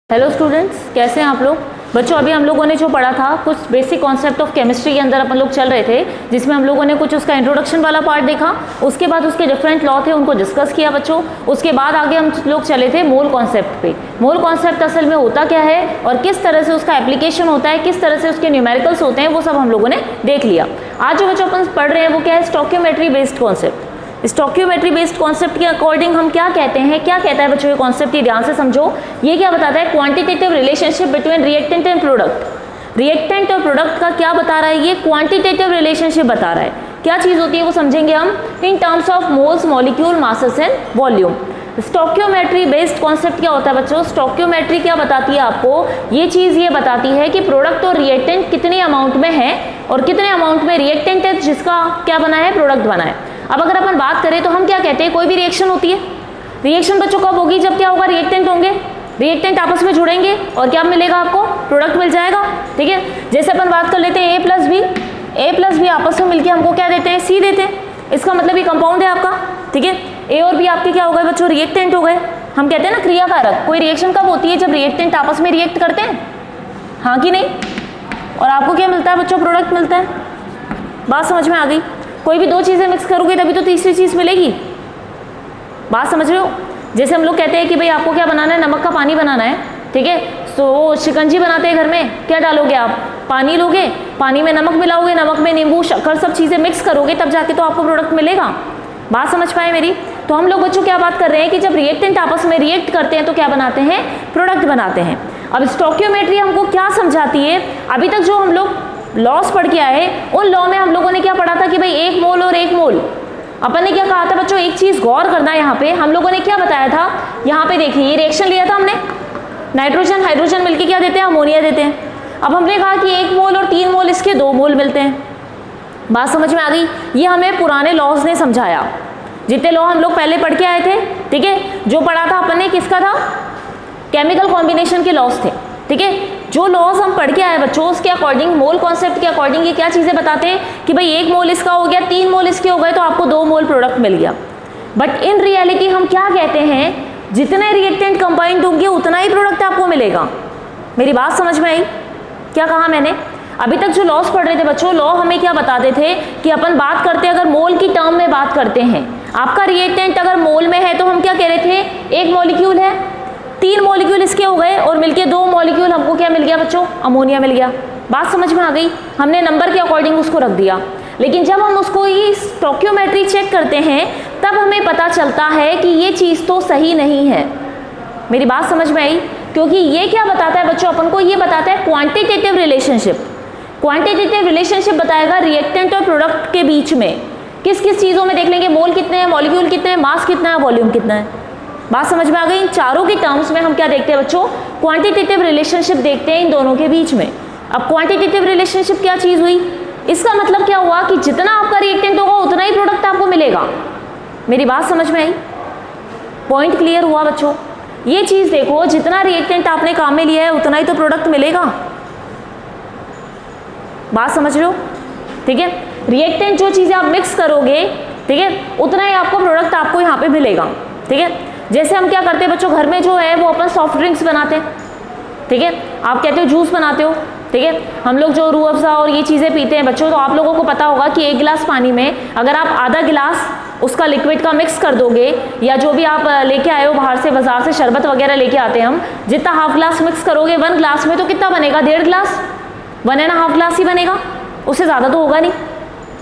Hello students, कैसे हैं आप लोग। बच्चों, अभी हम लोगों ने जो पढ़ा था कुछ बेसिक कॉन्सेप्ट ऑफ केमिस्ट्री के अंदर अपन लोग चल रहे थे, जिसमें हम लोगों ने कुछ उसका इंट्रोडक्शन वाला पार्ट देखा। उसके बाद उसके डिफरेंट लॉ थे, उनको डिस्कस किया बच्चों। उसके बाद आगे हम लोग चले थे मोल कॉन्सेप्ट पे। मोल कॉन्सेप्ट असल में होता क्या है और किस तरह से उसका एप्लीकेशन होता है, किस तरह से उसके न्यूमेरिकल्स होते हैं, वो सब हम लोगों ने देख लिया। आज जो बच्चों अपन पढ़ रहे हैं वो क्या है, stoichiometry based concept. Stoichiometry based concept के अकॉर्डिंग हम क्या कहते हैं, क्या कहता है बच्चों ये कॉन्सेप्ट, ये ध्यान से समझो। ये क्या बताता है, quantitative relationship between reactant and product. Reactant और प्रोडक्ट का क्या बता रहा है, ये क्वांटिटेटिव रिलेशनशिप बता रहा है। क्या चीज होती है वो समझेंगे हम in terms of moles, molecule, masses and volume. Stoichiometry based concept क्या होता है बच्चों, स्टोइकियोमेट्री क्या बताती है आपको, ये चीज ये बताती है कि प्रोडक्ट और रिएक्टेंट कितने अमाउंट में है और कितने अमाउंट में रिएक्टेंट है जिसका क्या बना है, प्रोडक्ट बना है। अब अगर अपन बात करें तो हम क्या कहते हैं, कोई भी रिएक्शन होती है, रिएक्शन बच्चों कब होगी, जब क्या होगा, रिएक्टेंट होंगे, रिएक्टेंट आपस में जुड़ेंगे और क्या मिलेगा आपको, प्रोडक्ट मिल जाएगा। ठीक है, जैसे अपन बात कर लेते हैं ए प्लस बी आपस में मिलकर हमको क्या देते हैं, सी देते हैं। इसका मतलब ये कंपाउंड है आपका। ठीक है, ए और बी आपके क्या हो गए बच्चों, रिएक्टेंट हो गए। हम कहते हैं ना क्रियाकारक। कोई रिएक्शन कब होती है, जब रिएक्टेंट आपस में रिएक्ट करते हैं, हाँ कि नहीं, और आपको क्या मिलता है बच्चों, प्रोडक्ट मिलता है। बात समझ में आ गई। कोई भी दो चीजें मिक्स करोगे तभी तो तीसरी चीज मिलेगी। बात समझ रहे हो। जैसे हम लोग कहते हैं कि भाई आपको क्या बनाना है, नमक का पानी बनाना है। ठीक है, तो शिकंजी बनाते हैं घर में, क्या डालोगे आप, पानी लोगे, पानी में नमक मिलाओगे, नमक में नींबू, शक्कर, सब चीजें मिक्स करोगे, तब जाके तो आपको प्रोडक्ट मिलेगा। बात समझ पाए मेरी। तो हम लोग बच्चों क्या बात कर रहे हैं कि जब रिएक्टेंट आपस में रिएक्ट करते हैं तो क्या बनाते हैं, प्रोडक्ट बनाते हैं। अब स्टोइकियोमेट्री हमको क्या समझाती है, अभी तक जो हम लोग लॉस पढ़ के आए, उन लॉ में हम लोगों ने क्या पढ़ा था कि भाई एक मोल और एक मोल। अपन ने क्या कहा था बच्चों, एक चीज गौर करना है यहाँ पे, हम लोगों ने क्या बताया था, यहाँ पे देखिए ये रिएक्शन लिया था हमने, नाइट्रोजन हाइड्रोजन मिलके क्या देते हैं, अमोनिया देते हैं। अब हमने कहा कि 1 मोल और 3 मोल इसके 2 मोल मिलते हैं। बात समझ में आ गई। ये हमें पुराने लॉज ने समझाया, जितने लॉ हम लोग पहले पढ़ के आए थे। ठीक है, जो पढ़ा था अपन ने किसका था, केमिकल कॉम्बिनेशन के लॉज थे। ठीक है, जो लॉज हम पढ़ के आए बच्चों, उसके अकॉर्डिंग, मोल कॉन्सेप्ट के अकॉर्डिंग ये क्या चीजें बताते हैं कि भाई 1 मोल इसका हो गया, 3 मोल इसके हो गए, तो आपको 2 मोल प्रोडक्ट मिल गया। बट इन रियलिटी हम क्या कहते हैं, जितने रिएक्टेंट कंबाइंड होंगे उतना ही प्रोडक्ट आपको मिलेगा। मेरी बात समझ में आई, क्या कहा मैंने। अभी तक जो लॉस पढ़ रहे थे बच्चों, लॉ हमें क्या बताते थे कि अपन बात करते हैं, अगर मोल की टर्म में बात करते हैं, आपका रिएक्टेंट अगर मोल में है तो हम क्या कह रहे थे, एक मॉलिक्यूल है, 3 मॉलिक्यूल इसके हो गए और मिलके 2 मॉलिक्यूल हमको क्या मिल गया बच्चों, अमोनिया मिल गया। बात समझ में आ गई। हमने नंबर के अकॉर्डिंग उसको रख दिया। लेकिन जब हम उसको ये स्टोइकियोमेट्री चेक करते हैं तब हमें पता चलता है कि ये चीज़ तो सही नहीं है। मेरी बात समझ में आई। क्योंकि ये क्या बताता है बच्चों, अपन को ये बताता है क्वांटिटेटिव रिलेशनशिप। क्वांटिटेटिव रिलेशनशिप बताएगा रिएक्टेंट और प्रोडक्ट के बीच में। किस किस चीज़ों में देख लेंगे, मोल कितने हैं, मॉलिक्यूल कितने हैं, मास कितना है, वॉल्यूम कितना है। बात समझ में आ गई। इन चारों की टर्म्स में हम क्या देखते हैं बच्चों, क्वांटिटेटिव रिलेशनशिप देखते हैं इन दोनों के बीच में। अब क्वांटिटेटिव रिलेशनशिप क्या चीज हुई, इसका मतलब क्या हुआ कि जितना आपका रिएक्टेंट होगा उतना ही प्रोडक्ट आपको मिलेगा। मेरी बात समझ में आई, पॉइंट क्लियर हुआ बच्चों। ये चीज देखो, जितना रिएक्टेंट आपने काम में लिया है उतना ही तो प्रोडक्ट मिलेगा। बात समझ रहे हो। ठीक है, रिएक्टेंट जो चीजें आप मिक्स करोगे, ठीक है, उतना ही आपको प्रोडक्ट आपको यहाँ पे मिलेगा। ठीक है, जैसे हम क्या करते हैं बच्चों, घर में जो है वो अपन सॉफ्ट ड्रिंक्स बनाते हैं। ठीक है, आप कहते हो जूस बनाते हो। ठीक है, हम लोग जो रूह अफ़ज़ा और ये चीज़ें पीते हैं बच्चों, तो आप लोगों को पता होगा कि 1 गिलास पानी में अगर आप आधा गिलास उसका लिक्विड का मिक्स कर दोगे, या जो भी आप लेके आए हो बाहर से, बाजार से शरबत वगैरह लेके आते हैं हम, जितना हाफ ग्लास मिक्स करोगे 1 ग्लास में, तो कितना बनेगा, 1.5 ग्लास, 1.5 ग्लास ही बनेगा, उससे ज़्यादा तो होगा नहीं।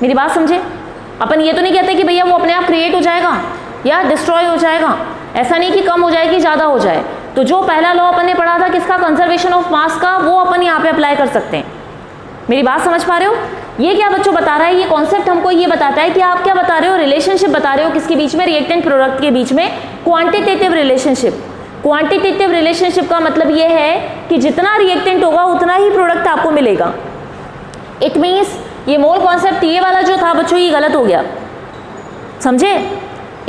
मेरी बात समझे। अपन ये तो नहीं कहते कि भैया वो अपने आप क्रिएट हो जाएगा या डिस्ट्रॉय हो जाएगा, ऐसा नहीं कि कम हो जाए कि ज़्यादा हो जाए। तो जो पहला लॉ अपन ने पढ़ा था किसका, कंजर्वेशन ऑफ मास का, वो अपन यहाँ पे अप्लाई कर सकते हैं। मेरी बात समझ पा रहे हो। ये क्या बच्चों बता रहा है, ये कॉन्सेप्ट हमको ये बताता है कि आप क्या बता रहे हो, रिलेशनशिप बता रहे हो किसके बीच में, रिएक्टेंट प्रोडक्ट के बीच में, क्वांटिटेटिव रिलेशनशिप। क्वांटिटेटिव रिलेशनशिप का मतलब ये है कि जितना रिएक्टेंट होगा उतना ही प्रोडक्ट आपको मिलेगा। इट मीन्स ये मोल कॉन्सेप्ट ये वाला जो था बच्चों, ये गलत हो गया, समझे।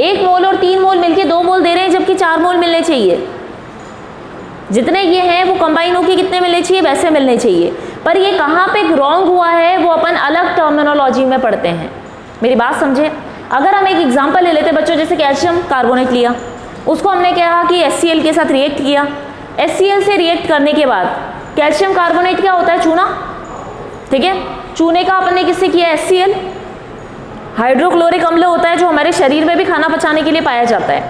1 मोल और 3 मोल मिलके 2 मोल दे रहे हैं, जबकि 4 मोल मिलने चाहिए। जितने ये हैं वो कंबाइन होके कितने मिलने चाहिए, वैसे मिलने चाहिए। पर ये कहाँ पे रॉन्ग हुआ है वो अपन अलग टर्मिनोलॉजी में पढ़ते हैं। मेरी बात समझे। अगर हम एक एग्जांपल ले लेते बच्चों, जैसे कैल्शियम कार्बोनेट लिया, उसको हमने कहा कि HCl के साथ रिएक्ट किया, HCl से रिएक्ट करने के बाद कैल्शियम कार्बोनेट क्या होता है, चूना, ठीक है। चूने का अपन ने किससे किया, HCl, हाइड्रोक्लोरिक अम्ल होता है जो हमारे शरीर में भी खाना पचाने के लिए पाया जाता है।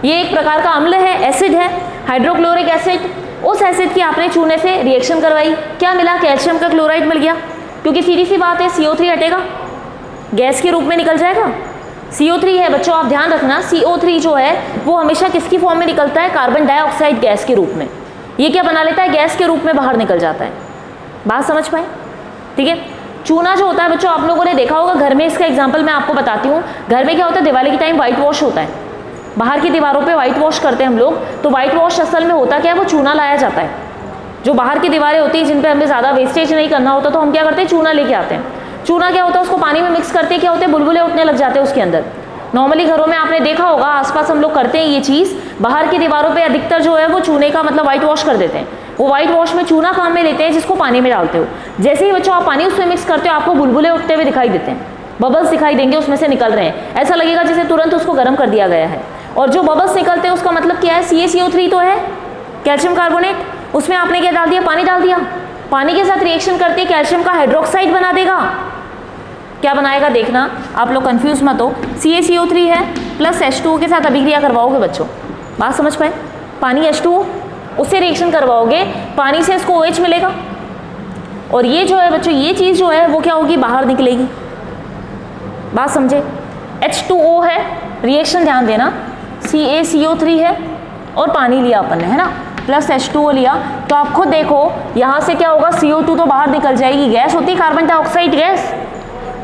ये एक प्रकार का अम्ल है, एसिड है, हाइड्रोक्लोरिक एसिड। उस एसिड की आपने चूने से रिएक्शन करवाई, क्या मिला, कैल्शियम का क्लोराइड मिल गया, क्योंकि सीधी सी बात है CO3 हटेगा, गैस के रूप में निकल जाएगा। CO3 है बच्चों, आप ध्यान रखना, CO3 जो है वो हमेशा किसकी फॉर्म में निकलता है, कार्बन डाइऑक्साइड गैस के रूप में। ये क्या बना लेता है, गैस के रूप में बाहर निकल जाता है। बात समझ पाए, ठीक है। चूना जो होता है बच्चों, आप लोगों ने देखा होगा घर में, इसका एग्जाम्पल मैं आपको बताती हूँ। घर में क्या होता है, दिवाली के टाइम व्हाइट वॉश होता है, बाहर की दीवारों पे व्हाइट वॉश करते हैं हम लोग। तो व्हाइट वॉश असल में होता क्या है, वो चूना लाया जाता है। जो बाहर की दीवारें होती हैं जिन पे हमें ज़्यादा वेस्टेज नहीं करना होता, तो हम क्या करते हैं, चूना लेके आते हैं। चूना क्या होता है, उसको पानी में मिक्स करते क्या होते हैं, बुलबुले उठने लग जाते हैं उसके अंदर। नॉर्मली घरों में आपने देखा होगा, आसपास हम लोग करते हैं ये चीज़। बाहर की दीवारों पे अधिकतर जो है वो चूने का मतलब व्हाइट वॉश कर देते हैं। वो व्हाइट वॉश में चूना काम में लेते हैं, जिसको पानी में डालते हो। जैसे ही बच्चों आप पानी उसमें मिक्स करते हो, आपको बुलबुले उठते हुए दिखाई देते हैं, बबल्स दिखाई देंगे उसमें से निकल रहे हैं। ऐसा लगेगा जैसे तुरंत उसको गर्म कर दिया गया है। और जो बबल्स निकलते हैं उसका मतलब क्या है, CaCO3 तो है, कैल्शियम कार्बोनेट। उसमें आपने क्या डाल दिया, पानी डाल दिया। पानी के साथ रिएक्शन करते कैल्शियम का हाइड्रोक्साइड बना देगा। क्या बनाएगा देखना, आप लोग कंफ्यूज मत हो। CaCO3 है प्लस H2O के साथ अभिक्रिया करवाओगे बच्चों, बात समझ पाए। पानी H2O, उससे रिएक्शन करवाओगे, पानी से इसको OH मिलेगा। और ये जो है बच्चों, ये चीज़ जो है वो क्या होगी, बाहर निकलेगी। बात समझे। H2O है, रिएक्शन ध्यान देना, CaCO3 है और पानी लिया अपन ने, है ना, प्लस H2O लिया। तो आप खुद देखो यहाँ से क्या होगा, CO2 तो बाहर निकल जाएगी, गैस होती है कार्बन डाइऑक्साइड गैस,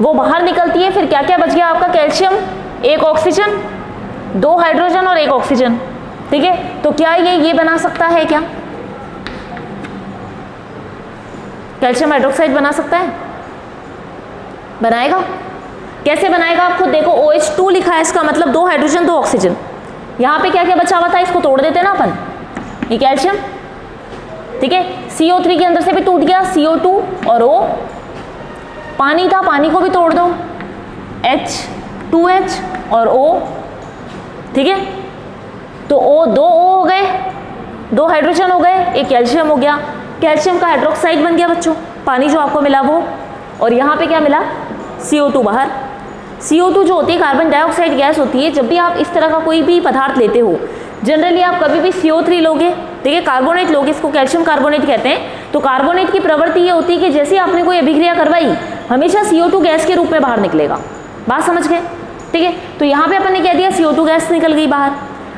वो बाहर निकलती है। फिर क्या क्या बच गया आपका, कैल्शियम, एक ऑक्सीजन, 2 हाइड्रोजन और 1 ऑक्सीजन, ठीक है। तो क्या ये बना सकता है, क्या कैल्शियम हाइड्रोक्साइड बना सकता है, बनाएगा। कैसे बनाएगा आप खुद देखो, OH2 लिखा है, इसका मतलब 2 हाइड्रोजन 2 ऑक्सीजन। यहाँ पे क्या क्या बचा हुआ था, इसको तोड़ देते ना अपन, ये कैल्शियम, ठीक है। CO3 के अंदर से भी टूट गया, CO2 और O। पानी था, पानी को भी तोड़ दो, H2H और O, ठीक है। तो दो O हो गए, 2 हाइड्रोजन हो गए, एक कैल्शियम हो गया। कैल्शियम का हाइड्रोक्साइड बन गया बच्चों, पानी जो आपको मिला वो। और यहाँ पे क्या मिला, CO2 बाहर। CO2 जो होती है कार्बन डाइऑक्साइड गैस होती है। जब भी आप इस तरह का कोई भी पदार्थ लेते हो, जनरली आप कभी भी CO3 लोगे, ठीक है, कार्बोनेट लोगे, इसको कैल्शियम कार्बोनेट कहते हैं। तो कार्बोनेट की प्रवृत्ति ये होती है कि जैसे आपने कोई अभिक्रिया करवाई, हमेशा CO2 गैस के रूप में बाहर निकलेगा। बात समझ गए, ठीक है। तो यहाँ पे अपन ने कह दिया CO2 गैस निकल गई बाहर।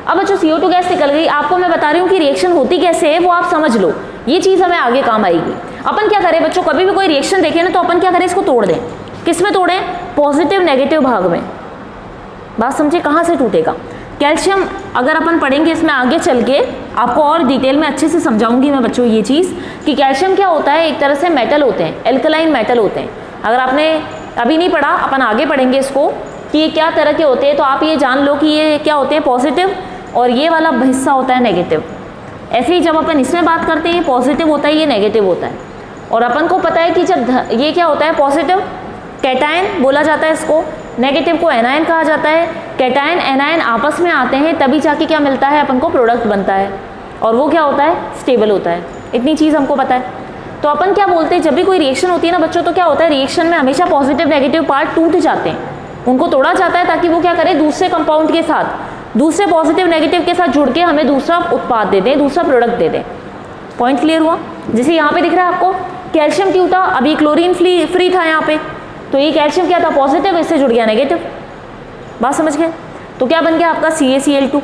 अब जो CO2 गैस निकल गई, आपको मैं बता रही हूँ कि रिएक्शन होती कैसे है, वो आप समझ लो, ये चीज़ हमें आगे काम आएगी। अपन क्या करें बच्चों, कभी भी कोई रिएक्शन देखें ना, तो अपन क्या करें, इसको तोड़ दें। किस में तोड़ें, पॉजिटिव नेगेटिव भाग में। बात समझे, कहाँ से टूटेगा कैल्शियम, अगर अपन पढ़ेंगे इसमें आगे चल के, आपको और डिटेल में अच्छे से समझाऊंगी मैं बच्चों ये चीज़ कि कैल्शियम क्या होता है। एक तरह से मेटल होते हैं, एल्कलाइन मेटल होते हैं। अगर आपने अभी नहीं पढ़ा, अपन आगे पढ़ेंगे इसको कि ये क्या तरह के होते हैं, तो आप ये जान लो कि ये क्या होते हैं, पॉजिटिव, और ये वाला हिस्सा होता है नेगेटिव। ऐसे ही जब अपन इसमें बात करते हैं, ये पॉजिटिव होता है, ये नेगेटिव होता है। और अपन को पता है कि जब ये क्या होता है, पॉजिटिव कैटायन बोला जाता है इसको, नेगेटिव को एनायन कहा जाता है। कैटायन एनायन आपस में आते हैं, तभी जाके क्या मिलता है अपन को, प्रोडक्ट बनता है, और वो क्या होता है, स्टेबल होता है। इतनी चीज़ हमको पता है। तो अपन क्या बोलते हैं, जब भी कोई रिएक्शन होती है ना बच्चों, तो क्या होता है, रिएक्शन में हमेशा पॉजिटिव नेगेटिव पार्ट टूट जाते हैं, उनको तोड़ा जाता है, ताकि वो क्या करे, दूसरे कंपाउंड के साथ, दूसरे पॉजिटिव नेगेटिव के साथ जुड़ के हमें दूसरा उत्पाद दे दें, दूसरा प्रोडक्ट दे दें। पॉइंट क्लियर हुआ। जैसे यहाँ पे दिख रहा है आपको, कैल्शियम टूटा, अभी क्लोरीन फ्री था यहाँ पे, तो ये कैल्शियम क्या था, पॉजिटिव, इससे जुड़ गया नेगेटिव। बात समझ गए। तो क्या बन गया आपका CaCl2,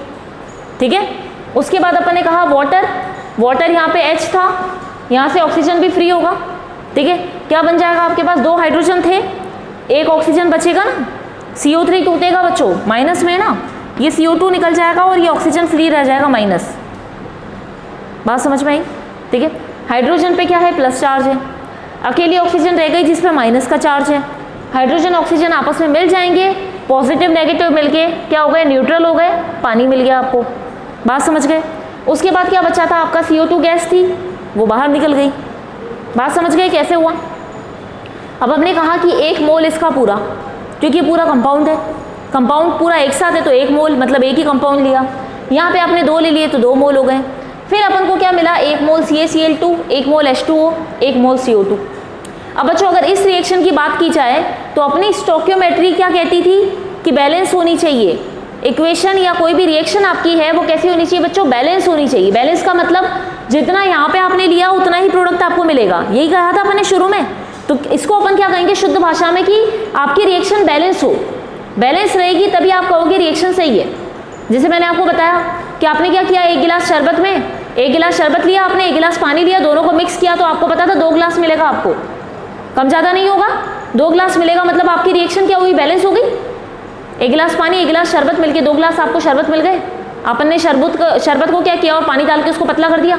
ठीक है। उसके बाद अपन ने कहा वाटर, वाटर यहाँ पे H था, यहाँ से ऑक्सीजन भी फ्री होगा, ठीक है। क्या बन जाएगा आपके पास, 2 हाइड्रोजन थे, 1 ऑक्सीजन बचेगा ना, CO3 टूटेगा बच्चों, माइनस में ना, ये CO2 निकल जाएगा और ये ऑक्सीजन फ्री रह जाएगा माइनस। बात समझ में आई, ठीक है। हाइड्रोजन पे क्या है, प्लस चार्ज है, अकेली ऑक्सीजन रह गई जिस पे माइनस का चार्ज है। हाइड्रोजन ऑक्सीजन आपस में मिल जाएंगे, पॉजिटिव नेगेटिव मिलके क्या हो गए, न्यूट्रल हो गए, पानी मिल गया आपको। बात समझ गए। उसके बाद क्या बचा था आपका, CO2 गैस थी, वो बाहर निकल गई। बात समझ गए कैसे हुआ। अब हमने कहा कि 1 मोल इसका पूरा, क्योंकि पूरा कंपाउंड है, कंपाउंड पूरा एक साथ है, तो 1 मोल मतलब एक ही कंपाउंड लिया। यहाँ पे आपने 2 ले लिए तो 2 मोल हो गए। फिर अपन को क्या मिला, 1 मोल CaCl2, 1 मोल H2O, 1 मोल CO2। अब बच्चों अगर इस रिएक्शन की बात की जाए तो अपनी स्टोइकियोमेट्री क्या कहती थी कि बैलेंस होनी चाहिए। इक्वेशन या कोई भी रिएक्शन आपकी है वो कैसी होनी चाहिए बच्चों, बैलेंस होनी चाहिए। बैलेंस का मतलब जितना यहाँ पे आपने लिया उतना ही प्रोडक्ट आपको मिलेगा, यही कहा था अपन ने शुरू में। तो इसको अपन क्या कहेंगे शुद्ध भाषा में कि आपकी रिएक्शन बैलेंस हो। बैलेंस रहेगी तभी आप कहोगे रिएक्शन सही है। जैसे मैंने आपको बताया कि आपने क्या किया, 1 गिलास शरबत में 1 गिलास शरबत लिया आपने, 1 गिलास पानी लिया, दोनों को मिक्स किया तो आपको पता था 2 गिलास मिलेगा, आपको कम ज़्यादा नहीं होगा, 2 गिलास मिलेगा। मतलब आपकी रिएक्शन क्या हुई, बैलेंस हो गई। 1 गिलास पानी 1 गिलास शरबत मिलके 2 गिलास आपको शरबत मिल गए। अपन ने शरबत को क्या किया और पानी डाल के उसको पतला कर दिया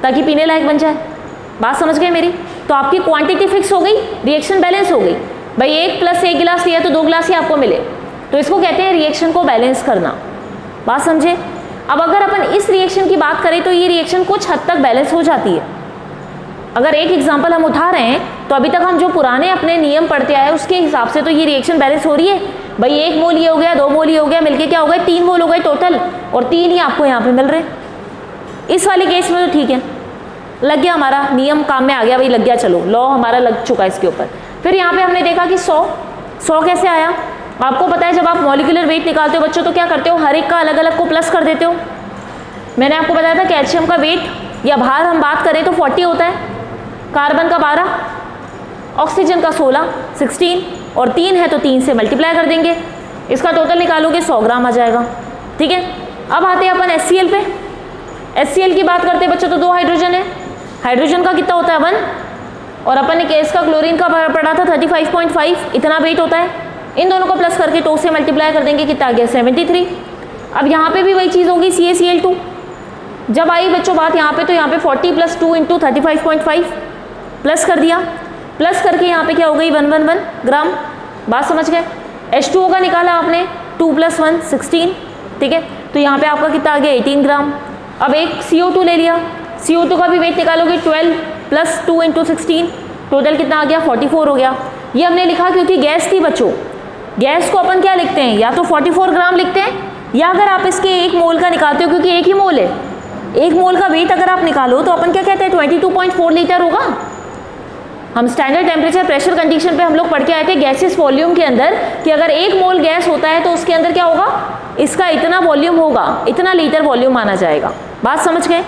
ताकि पीने लायक बन जाए। बात समझ गए मेरी। तो आपकी क्वांटिटी फिक्स हो गई, रिएक्शन बैलेंस हो गई। भाई 1 + 1 गिलास लिया तो 2 गिलास ही आपको मिले, तो इसको कहते हैं रिएक्शन को बैलेंस करना। बात समझे। अब अगर अपन इस रिएक्शन की बात करें तो ये रिएक्शन कुछ हद तक बैलेंस हो जाती है। अगर एक एग्जांपल हम उठा रहे हैं तो अभी तक हम जो पुराने अपने नियम पढ़ते आए उसके हिसाब से तो ये रिएक्शन बैलेंस हो रही है। भाई 1 मोल ये हो गया, 2 मोल ये हो गया, मिलके क्या हो गए 3 मोल हो गए टोटल, और 3 ही आपको यहाँ पे मिल रहे हैं। इस वाले केस में तो ठीक है, लग गया हमारा नियम काम में आ गया, भाई लग गया, चलो लॉ हमारा लग चुका है इसके ऊपर। फिर यहाँ पे हमने देखा कि 100 कैसे आया। आपको पता है जब आप मॉलिक्यूलर वेट निकालते हो बच्चों तो क्या करते हो, हर एक का अलग अलग को प्लस कर देते हो। मैंने आपको बताया था कैल्शियम का वेट या भार हम बात करें तो 40 होता है, कार्बन का 12, ऑक्सीजन का 16 और 3 है तो 3 से मल्टीप्लाई कर देंगे, इसका टोटल निकालोगे 100 ग्राम आ जाएगा। ठीक है। अब आते हैं अपन HCl पे। HCl की बात करते हैं बच्चों तो 2 हाइड्रोजन है, हाइड्रोजन का कितना होता है 1, और अपन ने केस का क्लोरीन का पढ़ा था 35.5, इतना वेट होता है। इन दोनों को प्लस करके 2 से मल्टीप्लाई कर देंगे, कितना आ गया 73। अब यहाँ पे भी वही चीज़ होगी CaCl2। जब आई बच्चों बात यहाँ पे तो यहाँ पे 40 + 2 × 35.5 प्लस कर दिया, प्लस करके यहाँ पे क्या हो गई 111 ग्राम। बात समझ गए। H2O का निकाला आपने 2 + 1 16, ठीक है। तो यहाँ पे आपका कितना आ गया 18 ग्राम। अब एक CO2 ले लिया, CO2 का भी वेट निकालोगे 12 + 2 × 16, टोटल कितना आ गया 44 हो गया। ये हमने लिखा क्योंकि गैस थी बच्चों, गैस को अपन क्या लिखते हैं, या तो 44 ग्राम लिखते हैं, या अगर आप इसके 1 मोल का निकालते हो क्योंकि 1 ही मोल है, 1 मोल का वेट अगर आप निकालो तो अपन क्या कहते हैं 22.4 लीटर होगा। हम स्टैंडर्ड टेम्परेचर प्रेशर कंडीशन पे हम लोग पढ़ के आए थे गैसेस वॉल्यूम के अंदर कि अगर 1 मोल गैस होता है तो उसके अंदर क्या होगा, इसका इतना वॉल्यूम होगा, इतना लीटर वॉल्यूम माना जाएगा। बात समझ गए।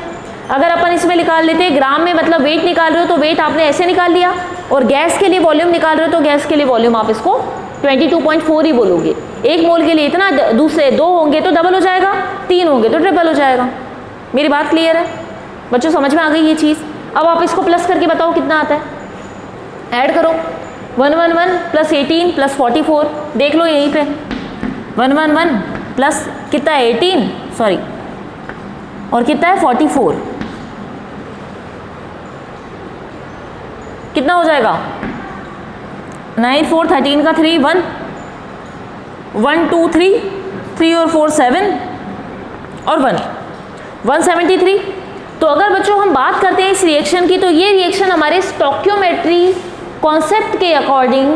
अगर अपन इसमें निकाल लेते हैं ग्राम में, मतलब वेट निकाल रहे हो तो वेट आपने ऐसे निकाल लिया, और गैस के लिए वॉल्यूम निकाल रहे हो तो गैस के लिए वॉल्यूम आप इसको 22.4 ही बोलोगे। 1 मोल के लिए इतना, दूसरे 2 होंगे तो डबल हो जाएगा, 3 होंगे तो ट्रिपल हो जाएगा। मेरी बात क्लियर है बच्चों, समझ में आ गई ये चीज़। अब आप इसको प्लस करके बताओ कितना आता है, ऐड करो 111 + 18 + 44, देख लो यहीं पे 111 प्लस कितना है 18, सॉरी, और कितना है 44, कितना हो जाएगा 9 4 13 का 3 1 1 2 3 3 और 4 7 और 1 173। तो अगर बच्चों हम बात करते हैं इस रिएक्शन की, तो ये रिएक्शन हमारे स्टोइकियोमेट्री कॉन्सेप्ट के अकॉर्डिंग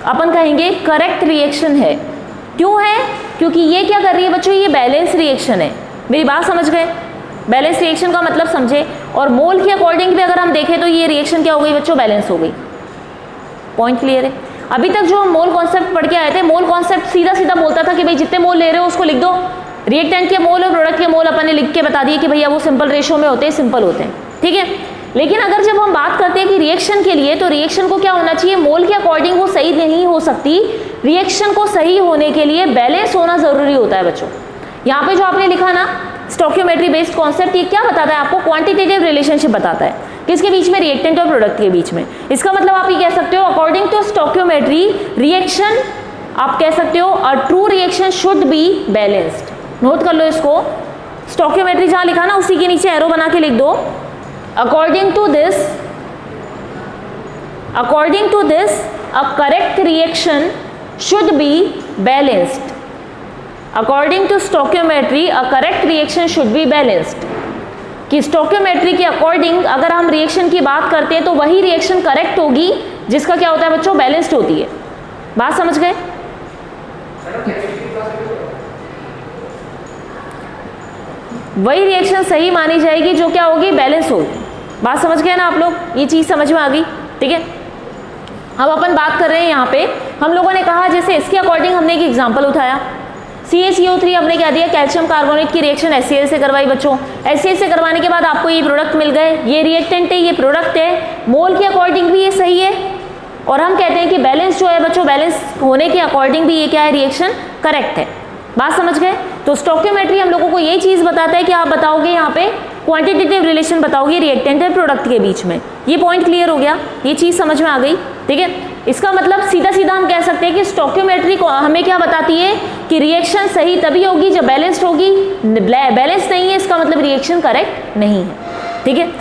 अपन कहेंगे करेक्ट रिएक्शन है। क्यों है, क्योंकि ये क्या कर रही है बच्चों, ये बैलेंस रिएक्शन है। मेरी बात समझ गए, बैलेंस रिएक्शन का मतलब समझे। और मोल के अकॉर्डिंग भी अगर हम देखें तो ये रिएक्शन क्या हो गई बच्चों, बैलेंस हो गई। पॉइंट क्लियर है। अभी तक जो हम मोल कॉन्सेप्ट पढ़ के आए थे, मोल कॉन्सेप्ट सीधा सीधा बोलता था कि भाई जितने मोल ले रहे हो उसको लिख दो, रिएक्टेंट के मोल और प्रोडक्ट के मोल अपन ने लिख के बता दिए कि भैया वो सिंपल रेशो में होते हैं, सिंपल होते हैं, ठीक है। लेकिन अगर जब हम बात करते हैं कि रिएक्शन के लिए, तो रिएक्शन को क्या होना चाहिए, मोल के अकॉर्डिंग वो सही नहीं हो सकती। रिएक्शन को सही होने के लिए बैलेंस होना जरूरी होता है बच्चों। यहाँ पे जो आपने लिखा ना स्टोइकियोमेट्री बेस्ड कॉन्सेप्ट, ये क्या बताता है आपको, क्वांटिटेटिव रिलेशनशिप बताता है किसके बीच में, रिएक्टेंट और प्रोडक्ट के बीच में। इसका मतलब आप ये कह सकते हो अकॉर्डिंग टू स्टोइकियोमेट्री रिएक्शन, आप कह सकते हो a true reaction should be balanced. Note कर लो इसको, स्टोइकियोमेट्री जहाँ लिखा ना उसी के नीचे एरो बना के लिख दो, according to this a correct reaction should be balanced. According to stoichiometry a correct reaction should be balanced. कि स्टोइकियोमेट्री के अकॉर्डिंग अगर हम रिएक्शन की बात करते हैं तो वही रिएक्शन करेक्ट होगी जिसका क्या होता है बच्चों, बैलेंस्ड होती है। बात समझ गए। वही रिएक्शन सही मानी जाएगी जो क्या होगी, बैलेंस होगी। बात समझ गए ना आप लोग, ये चीज़ समझ में आ गई, ठीक है। अब अपन बात कर रहे हैं यहाँ पे, हम लोगों ने कहा जैसे इसके अकॉर्डिंग हमने एक एग्जाम्पल उठाया, CaCO3 हमने क्या दिया, कैल्शियम कार्बोनेट की रिएक्शन HCl से करवाई बच्चों। HCl से करवाने के बाद आपको ये प्रोडक्ट मिल गए, ये रिएक्टेंट है, ये प्रोडक्ट है, मोल के अकॉर्डिंग भी ये सही है, और हम कहते हैं कि बैलेंस जो है बच्चों, बैलेंस होने के अकॉर्डिंग भी ये क्या है, रिएक्शन करेक्ट है। बात समझ गए। तो स्टोइकियोमेट्री हम लोगों को ये चीज़ बताता है कि आप बताओगे यहाँ पे क्वांटिटेटिव रिलेशन बताओगे रिएक्टेंट और प्रोडक्ट के बीच में। ये पॉइंट क्लियर हो गया, ये चीज़ समझ में आ गई, ठीक है। इसका मतलब सीधा सीधा हम कह सकते हैं कि स्टोइकियोमेट्री को हमें क्या बताती है कि रिएक्शन सही तभी होगी जब बैलेंस्ड होगी, बैलेंस नहीं है इसका मतलब रिएक्शन करेक्ट नहीं है, ठीक है।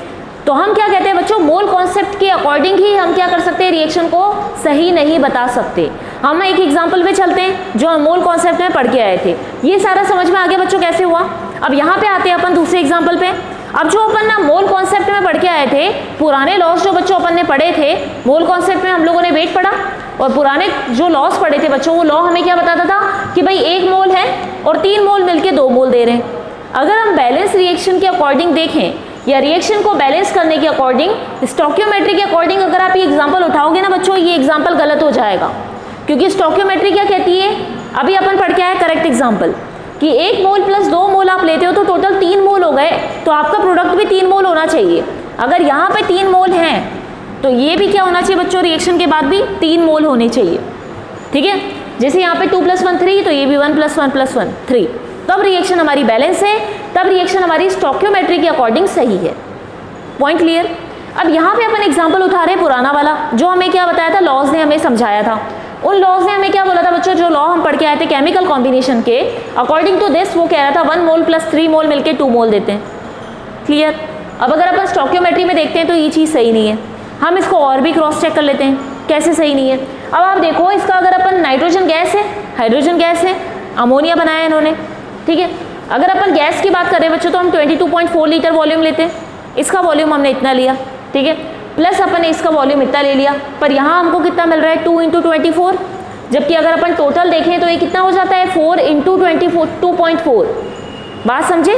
तो हम क्या कहते हैं बच्चों, मोल कॉन्सेप्ट के अकॉर्डिंग ही हम क्या कर सकते हैं, रिएक्शन को सही नहीं बता सकते। हम एक एग्जांपल पे चलते हैं जो हम मोल कॉन्सेप्ट में पढ़ के आए थे। ये सारा समझ में आ गया बच्चों कैसे हुआ। अब यहाँ पे आते हैं अपन दूसरे एग्जांपल पे। अब जो अपन ना मोल कॉन्सेप्ट में पढ़ के आए थे, पुराने लॉस जो बच्चों अपन ने पढ़े थे मोल कॉन्सेप्ट में, हम लोगों ने वेट पढ़ा, और पुराने जो लॉस पढ़े थे बच्चों, वो लॉ हमें क्या बताता था कि भाई 1 मोल है और 3 मोल मिलके 2 मोल दे रहे हैं। अगर हम बैलेंस रिएक्शन के अकॉर्डिंग देखें या रिएक्शन को बैलेंस करने के अकॉर्डिंग, स्टोइकियोमेट्री के अकॉर्डिंग अगर आप ये एग्जांपल उठाओगे ना बच्चों, ये एग्जांपल गलत हो जाएगा। क्योंकि स्टोइकियोमेट्री क्या कहती है, अभी अपन पढ़ के आए करेक्ट एग्जांपल कि 1 मोल प्लस 2 मोल आप लेते हो तो टोटल 3 मोल हो गए, तो आपका प्रोडक्ट भी 3 मोल होना चाहिए। अगर यहाँ पे 3 मोल हैं तो ये भी क्या होना चाहिए बच्चों, रिएक्शन के बाद भी 3 मोल होने चाहिए, ठीक है। जैसे यहाँ पे 2 + 1 3, तो ये भी 1 + 1 + 1 3, तब रिएक्शन हमारी बैलेंस है, तब रिएक्शन हमारी स्टोइकियोमेट्री के अकॉर्डिंग सही है। Point clear. अब यहाँ पे अपन एग्जांपल उठा रहे हैं पुराना वाला, जो हमें क्या बताया था, लॉज ने हमें समझाया था। उन लॉज ने हमें क्या बोला था बच्चों, जो लॉ हम पढ़ के आए थे केमिकल कॉम्बिनेशन के, अकॉर्डिंग टू दिस वो कह रहा था 1 मोल + 3 मोल मिलके 2 मोल देते हैं। क्लियर। अब अगर अपन स्टोइकियोमेट्री में देखते हैं तो ये चीज़ सही नहीं है। हम इसको और भी क्रॉस चेक कर लेते हैं, कैसे सही नहीं है। अब आप देखो इसका, अगर अपन नाइट्रोजन गैस है, हाइड्रोजन गैस है, अमोनिया बनाया इन्होंने, ठीक है। अगर अपन गैस की बात करें बच्चों तो हम 22.4 लीटर वॉल्यूम लेते हैं, इसका वॉल्यूम हमने इतना लिया, ठीक है, प्लस अपन ने इसका वॉल्यूम इतना ले लिया, पर यहाँ हमको कितना मिल रहा है 2 × 24, जबकि अगर अपन टोटल देखें तो ये कितना हो जाता है 4 × 24 2.4। बात समझे,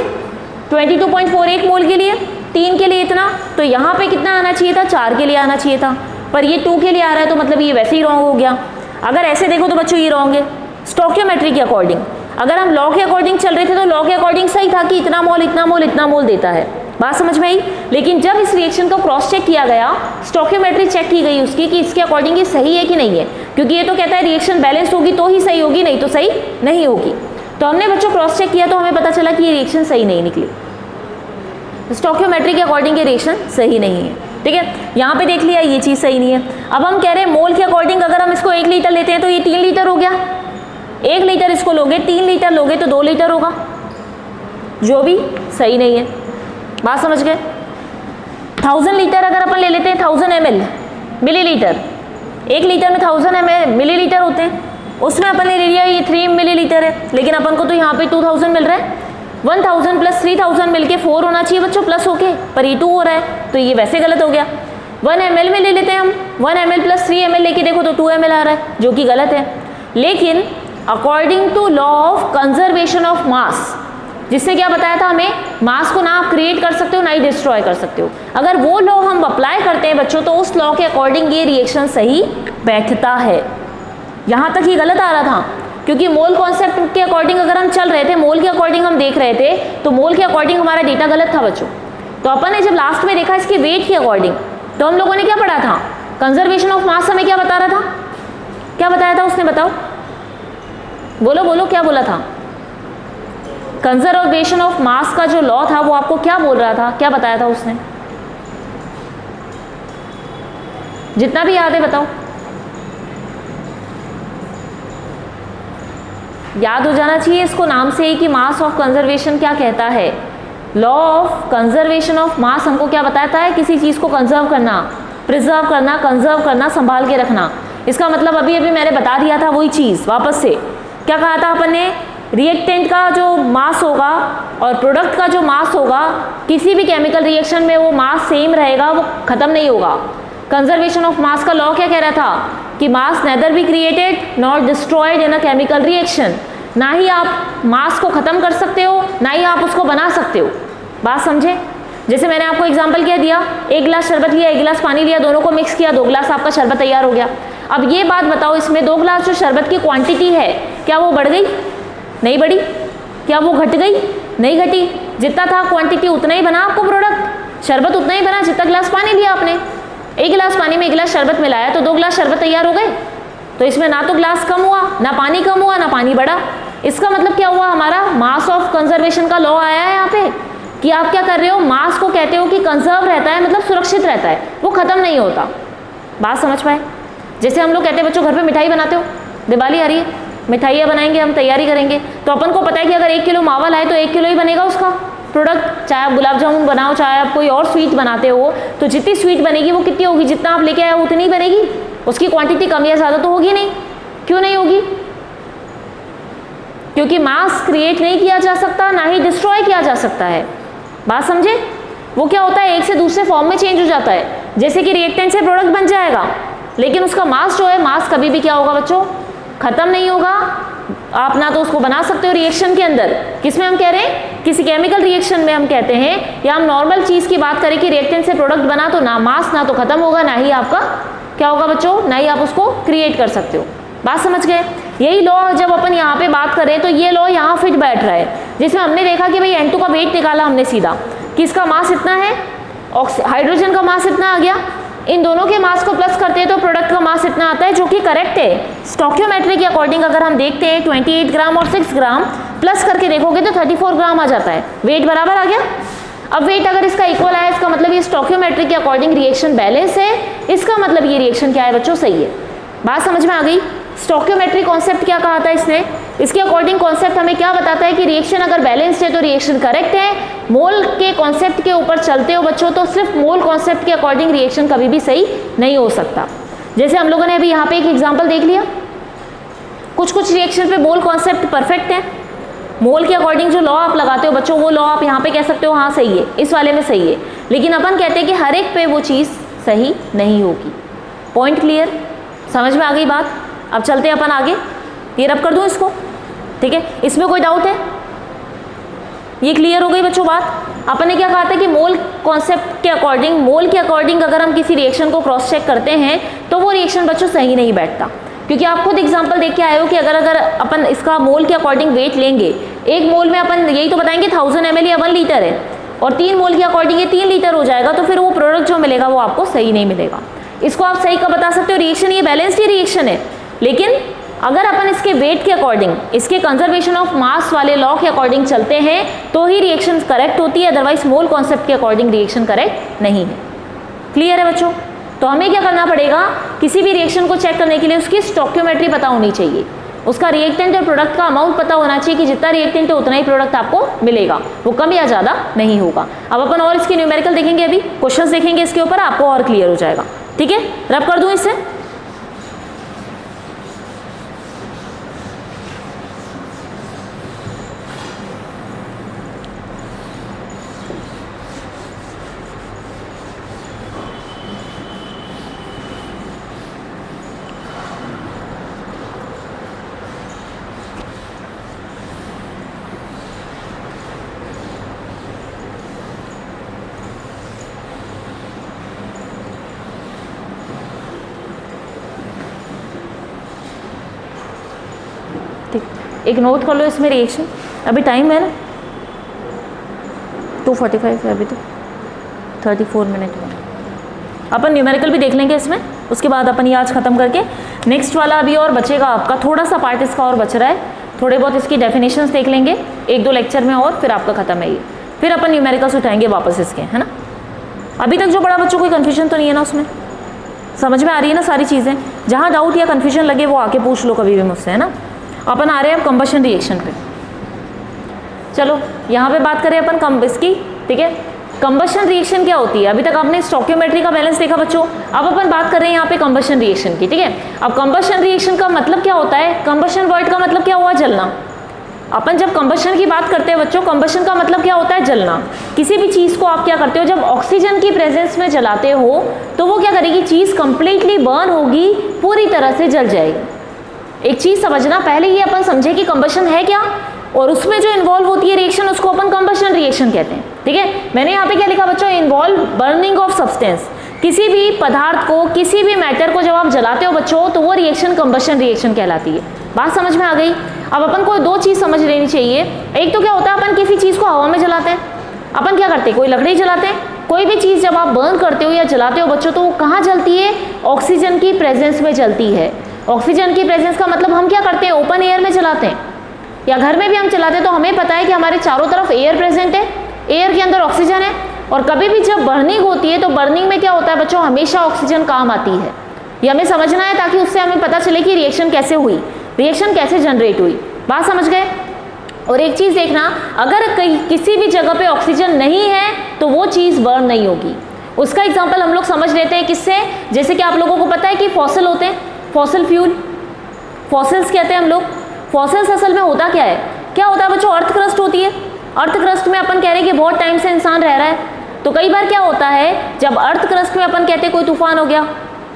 22.4 1 मोल के लिए, 3 के लिए इतना, तो यहाँ पे कितना आना चाहिए था, 4 के लिए आना चाहिए था, पर ये 2 के लिए आ रहा है, तो मतलब ये वैसे ही रॉन्ग हो गया। अगर ऐसे देखो तो बच्चों ये रॉन्ग है स्टोइकियोमेट्री के अकॉर्डिंग। अगर हम लॉ के अकॉर्डिंग चल रहे थे तो लॉ के अकॉर्डिंग सही था कि इतना मोल इतना मोल इतना मोल देता है। बात समझ में आई। लेकिन जब इस रिएक्शन को क्रॉस चेक किया गया, स्टोइकियोमेट्री चेक की गई उसकी कि इसके अकॉर्डिंग ये सही है कि नहीं है, क्योंकि ये तो कहता है रिएक्शन बैलेंस होगी तो ही सही होगी, नहीं तो सही नहीं होगी। तो हमने बच्चों क्रॉस चेक किया तो हमें पता चला कि ये रिएक्शन सही नहीं निकली, स्टोइकियोमेट्री के अकॉर्डिंग ये रिएक्शन सही नहीं है, ठीक है। यहाँ पे देख लिया ये चीज़ सही नहीं है। अब हम कह रहे हैं मोल के अकॉर्डिंग अगर हम इसको 1 लीटर लेते हैं तो ये 3 लीटर हो गया, 1 लीटर इसको लोगे 3 लीटर लोगे तो 2 लीटर होगा, जो भी सही नहीं है। बात समझ गए। 1000 लीटर अगर अपन ले लेते हैं 1000 ml मिलीलीटर, 1 लीटर में 1000 ml मिलीलीटर होते हैं, उसमें अपन ने ले लिया ये 3 मिलीलीटर है, लेकिन अपन को तो यहाँ पे 2000 मिल रहा है। 1000 + 3000 मिलके 4 होना चाहिए बच्चों प्लस होके, पर ये 2 हो रहा है, तो ये वैसे गलत हो गया। 1 ml में ले लेते हैं हम, 1 ml + 3 ml लेके देखो तो 2 ml आ रहा है, जो कि गलत है। लेकिन according to law of conservation of mass, जिससे क्या बताया था हमें, मास को ना आप क्रिएट कर सकते हो ना ही डिस्ट्रॉय कर सकते हो, अगर वो लॉ हम अप्लाई करते हैं बच्चों तो उस लॉ के अकॉर्डिंग ये रिएक्शन सही बैठता है। यहाँ तक ही गलत आ रहा था, क्योंकि मोल कॉन्सेप्ट के अकॉर्डिंग अगर हम चल रहे थे, मोल के अकॉर्डिंग हम देख रहे थे, तो मोल के अकॉर्डिंग हमारा डेटा गलत था बच्चों। तो अपन ने जब लास्ट में देखा इसके वेट के अकॉर्डिंग, तो हम लोगों ने क्या पढ़ा था, कंजर्वेशन ऑफ मास हमें क्या बता रहा था, क्या बताया था उसने, बताओ बोलो बोलो, क्या बोला था। कंजर्वेशन ऑफ मास का जो लॉ था वो आपको क्या बोल रहा था, क्या बताया था उसने, जितना भी याद है बताओ, याद हो जाना चाहिए इसको नाम से ही कि मास ऑफ कंजर्वेशन क्या कहता है। लॉ ऑफ कंजर्वेशन ऑफ मास हमको क्या बताता है, किसी चीज़ को कंजर्व करना, प्रिजर्व करना, कंजर्व करना, संभाल के रखना। इसका मतलब अभी अभी मैंने बता दिया था वही चीज़ वापस से, क्या कहा था अपन ने, रिएक्टेंट का जो मास होगा और प्रोडक्ट का जो मास होगा, किसी भी केमिकल रिएक्शन में वो मास सेम रहेगा, वो खत्म नहीं होगा। कंजर्वेशन ऑफ मास का लॉ क्या कह रहा था कि mass neither be created not destroyed in a chemical reaction, ना ही आप मास को ख़त्म कर सकते हो, ना ही आप उसको बना सकते हो। बात समझे? जैसे मैंने आपको एग्जांपल क्या दिया, 1 गिलास शरबत लिया, 1 गिलास पानी लिया, दोनों को मिक्स किया, 2 गिलास आपका शरबत तैयार हो गया। अब ये बात बताओ, इसमें 2 गिलास जो शरबत की क्वांटिटी है, क्या वो बढ़ गई? नहीं बढ़ी। क्या वो घट गई? नहीं घटी। जितना था क्वांटिटी उतना ही बना आपको प्रोडक्ट, शरबत उतना ही बना जितना गिलास पानी लिया आपने। 1 गिलास पानी में 1 गिलास शरबत मिलाया तो 2 गिलास शरबत तैयार हो गए। तो इसमें ना तो गिलास कम हुआ, ना पानी कम हुआ, ना पानी बढ़ा। इसका मतलब क्या हुआ, हमारा मास ऑफ कंजर्वेशन का लॉ आया है यहाँ पे कि आप क्या कर रहे हो, मास को कहते हो कि कंजर्व रहता है, मतलब सुरक्षित रहता है, वो खत्म नहीं होता। बात समझ पाए? जैसे हम लोग कहते हैं बच्चों घर पे मिठाई बनाते हो, दिवाली आ रही है, मिठाइयाँ बनाएंगे, हम तैयारी करेंगे, तो अपन को पता है कि अगर 1 किलो मावा लाए तो 1 किलो ही बनेगा उसका प्रोडक्ट। चाहे आप गुलाब जामुन बनाओ, चाहे आप कोई और स्वीट बनाते हो, तो जितनी स्वीट बनेगी वो कितनी होगी, जितना आप लेके आए उतनी बनेगी, उसकी क्वांटिटी कम या ज़्यादा तो होगी नहीं। क्यों नहीं होगी? क्योंकि मास क्रिएट नहीं किया जा सकता, ना ही डिस्ट्रॉय किया जा सकता है। बात समझे? वो क्या होता है, एक से दूसरे फॉर्म में चेंज हो जाता है। जैसे कि रिएक्टेंट से प्रोडक्ट बन जाएगा, लेकिन उसका मास जो है, मास कभी भी क्या होगा बच्चों, खत्म नहीं होगा। आप ना तो उसको बना सकते हो रिएक्शन के अंदर, किसमें हम कह रहे हैं, किसी केमिकल रिएक्शन में हम कहते हैं, या हम नॉर्मल चीज़ की बात करें कि रिएक्टेंट से प्रोडक्ट बना तो ना मास ना तो खत्म होगा, ना ही आपका क्या होगा बच्चों, ना ही आप उसको क्रिएट कर सकते हो। बात समझ गए? यही लॉ जब अपन यहाँ पे बात करें तो ये लॉ यहाँ फिट बैठ रहा है, जिसमें हमने देखा कि भाई N2 का वेट निकाला हमने सीधा, किसका मास इतना है, हाइड्रोजन का मास इतना आ गया, इन दोनों के मास को प्लस करते हैं तो प्रोडक्ट का मास इतना आता है, जो कि करेक्ट है। स्टोक्योमेट्री के अकॉर्डिंग अगर हम देखते हैं 28 ग्राम और 6 ग्राम प्लस करके देखोगे तो 34 ग्राम आ जाता है, वेट बराबर आ गया। अब वेट अगर इसका इक्वल आया, इसका मतलब ये स्टोक्योमेट्री के अकॉर्डिंग रिएक्शन बैलेंस है, इसका मतलब ये रिएक्शन क्या है बच्चों, सही है। बात समझ में आ गई? स्टोक्योमेट्री कॉन्सेप्ट क्या कहा था इसने, इसके अकॉर्डिंग कॉन्सेप्ट हमें क्या बताता है कि रिएक्शन अगर बैलेंस्ड है तो रिएक्शन करेक्ट है। मोल के कॉन्सेप्ट के ऊपर चलते हो बच्चों तो सिर्फ मोल कॉन्सेप्ट के अकॉर्डिंग रिएक्शन कभी भी सही नहीं हो सकता। जैसे हम लोगों ने अभी यहाँ पे एक एग्जांपल देख लिया, कुछ कुछ रिएक्शन पे मोल कॉन्सेप्ट परफेक्ट है, मोल के अकॉर्डिंग जो लॉ आप लगाते हो बच्चों, वो लॉ आप यहाँ पे कह सकते हो हाँ सही है, इस वाले में सही है, लेकिन अपन कहते हैं कि हर एक पे वो चीज़ सही नहीं होगी। Point clear? समझ में आ गई बात? अब चलते हैं अपन आगे, ये रब कर दूं इसको, ठीक है? इसमें कोई डाउट है? ये क्लियर हो गई बच्चों बात? अपन ने क्या कहा था कि मोल कॉन्सेप्ट के अकॉर्डिंग, मोल के अकॉर्डिंग अगर हम किसी रिएक्शन को क्रॉस चेक करते हैं तो वो रिएक्शन बच्चों सही नहीं बैठता, क्योंकि आप खुद एग्जांपल देख के आए हो कि अगर अपन इसका मोल के अकॉर्डिंग वेट लेंगे, 1 मोल में अपन यही तो बताएंगे 1000 ml या 1 लीटर है, और 3 मोल के अकॉर्डिंग ये 3 लीटर हो जाएगा, तो फिर वो प्रोडक्ट जो मिलेगा वो आपको सही नहीं मिलेगा। इसको आप सही कब बता सकते हो, रिएक्शन ये बैलेंस्ड ही रिएक्शन है, लेकिन अगर अपन इसके वेट के अकॉर्डिंग, इसके कंजर्वेशन ऑफ मास वाले लॉ के अकॉर्डिंग चलते हैं तो ही रिएक्शन करेक्ट होती है, अदरवाइज मोल कॉन्सेप्ट के अकॉर्डिंग रिएक्शन करेक्ट नहीं है। क्लियर है बच्चों? तो हमें क्या करना पड़ेगा, किसी भी रिएक्शन को चेक करने के लिए उसकी स्टोक्योमेट्री पता होनी चाहिए, उसका रिएक्टेंट और प्रोडक्ट का अमाउंट पता होना चाहिए कि जितना रिएक्टेंट है उतना ही प्रोडक्ट आपको मिलेगा, वो कम या ज़्यादा नहीं होगा। अब अपन और इसकी न्यूमेरिकल देखेंगे, अभी क्वेश्चंस देखेंगे इसके ऊपर, आपको और क्लियर हो जाएगा। ठीक है, रब कर दूं इससे। एक नोट कर लो इसमें रिएक्शन, अभी टाइम है ना 2:45 है, अभी तो 34 मिनट है। अपन न्यूमेरिकल भी देख लेंगे इसमें, उसके बाद अपन ये आज ख़त्म करके नेक्स्ट वाला अभी और बचेगा आपका, थोड़ा सा पार्ट इसका और बच रहा है, थोड़े बहुत इसकी डेफिनेशंस देख लेंगे 1-2 लेक्चर में और फिर आपका ख़त्म है ये, फिर अपन न्यूमेरिकल्स उठाएंगे वापस इसके, है ना। अभी तक जो बड़ा बच्चों कोई कन्फ्यूजन तो नहीं है ना उसमें, समझ में आ रही है ना सारी चीज़ें? जहाँ डाउट या कन्फ्यूजन लगे वो आके पूछ लो कभी भी मुझसे, है ना। अपन आ रहे हैं अब कंबशन रिएक्शन पे। चलो यहाँ पे बात करें अपन इसकी, ठीक है। कंबशन रिएक्शन क्या होती है? अभी तक आपने स्टोक्योमेट्री का बैलेंस देखा बच्चों, अब अपन बात कर रहे हैं यहाँ पे कंबशन रिएक्शन की, ठीक है। अब कंबशन रिएक्शन का मतलब क्या होता है? कंबशन वर्ड का मतलब क्या हुआ? जलना। अपन जब कंबशन की बात करते हैं बच्चों, कंबशन का मतलब क्या होता है? जलना। किसी भी चीज़ को आप क्या करते हो, जब ऑक्सीजन की प्रेजेंस में जलाते हो तो वो क्या करेगी, चीज़ कंप्लीटली बर्न होगी, पूरी तरह से जल जाएगी। एक चीज़ समझना, पहले ये अपन समझे कि कंबशन है क्या, और उसमें जो इन्वॉल्व होती है रिएक्शन उसको अपन कंबशन रिएक्शन कहते हैं। ठीक है, मैंने यहाँ पे क्या लिखा बच्चों, इन्वॉल्व बर्निंग ऑफ सब्सटेंस। किसी भी पदार्थ को, किसी भी मैटर को जब आप जलाते हो बच्चों तो वो रिएक्शन कंबशन रिएक्शन कहलाती है। बात समझ में आ गई? अब अपन को दो चीज़ समझ लेनी चाहिए। एक तो क्या होता है, अपन किसी चीज़ को हवा में जलाते हैं, अपन क्या करते हैं, कोई लकड़ी जलाते हैं। कोई भी चीज़ जब आप बर्न करते हो या जलाते हो बच्चों तो वो कहाँ जलती है, ऑक्सीजन की प्रेजेंस में जलती है। ऑक्सीजन की प्रेजेंस का मतलब हम क्या करते हैं, ओपन एयर में जलाते हैं, या घर में भी हम चलाते हैं तो हमें पता है कि हमारे चारों तरफ एयर प्रेजेंट है, एयर के अंदर ऑक्सीजन है। और कभी भी जब बर्निंग होती है तो बर्निंग में क्या होता है बच्चों, हमेशा ऑक्सीजन काम आती है। ये हमें समझना है ताकि उससे हमें पता चले कि रिएक्शन कैसे हुई, रिएक्शन कैसे जनरेट हुई। बात समझ गए? और एक चीज़ देखना, अगर किसी भी जगह पे ऑक्सीजन नहीं है तो वो चीज़ बर्न नहीं होगी। उसका एग्जांपल हम लोग समझ लेते हैं किससे, जैसे कि आप लोगों को पता है कि फॉसिल होते हैं, फॉसिल फ्यूल, फॉसिल्स कहते हैं हम लोग। फॉसिल्स असल में होता क्या है, क्या होता है बच्चों, अर्थ क्रस्ट होती है। अर्थ क्रस्ट में अपन कह रहे हैं कि बहुत टाइम से इंसान रह रहा है, तो कई बार क्या होता है जब अर्थ क्रस्ट में अपन कहते हैं कोई तूफान हो गया,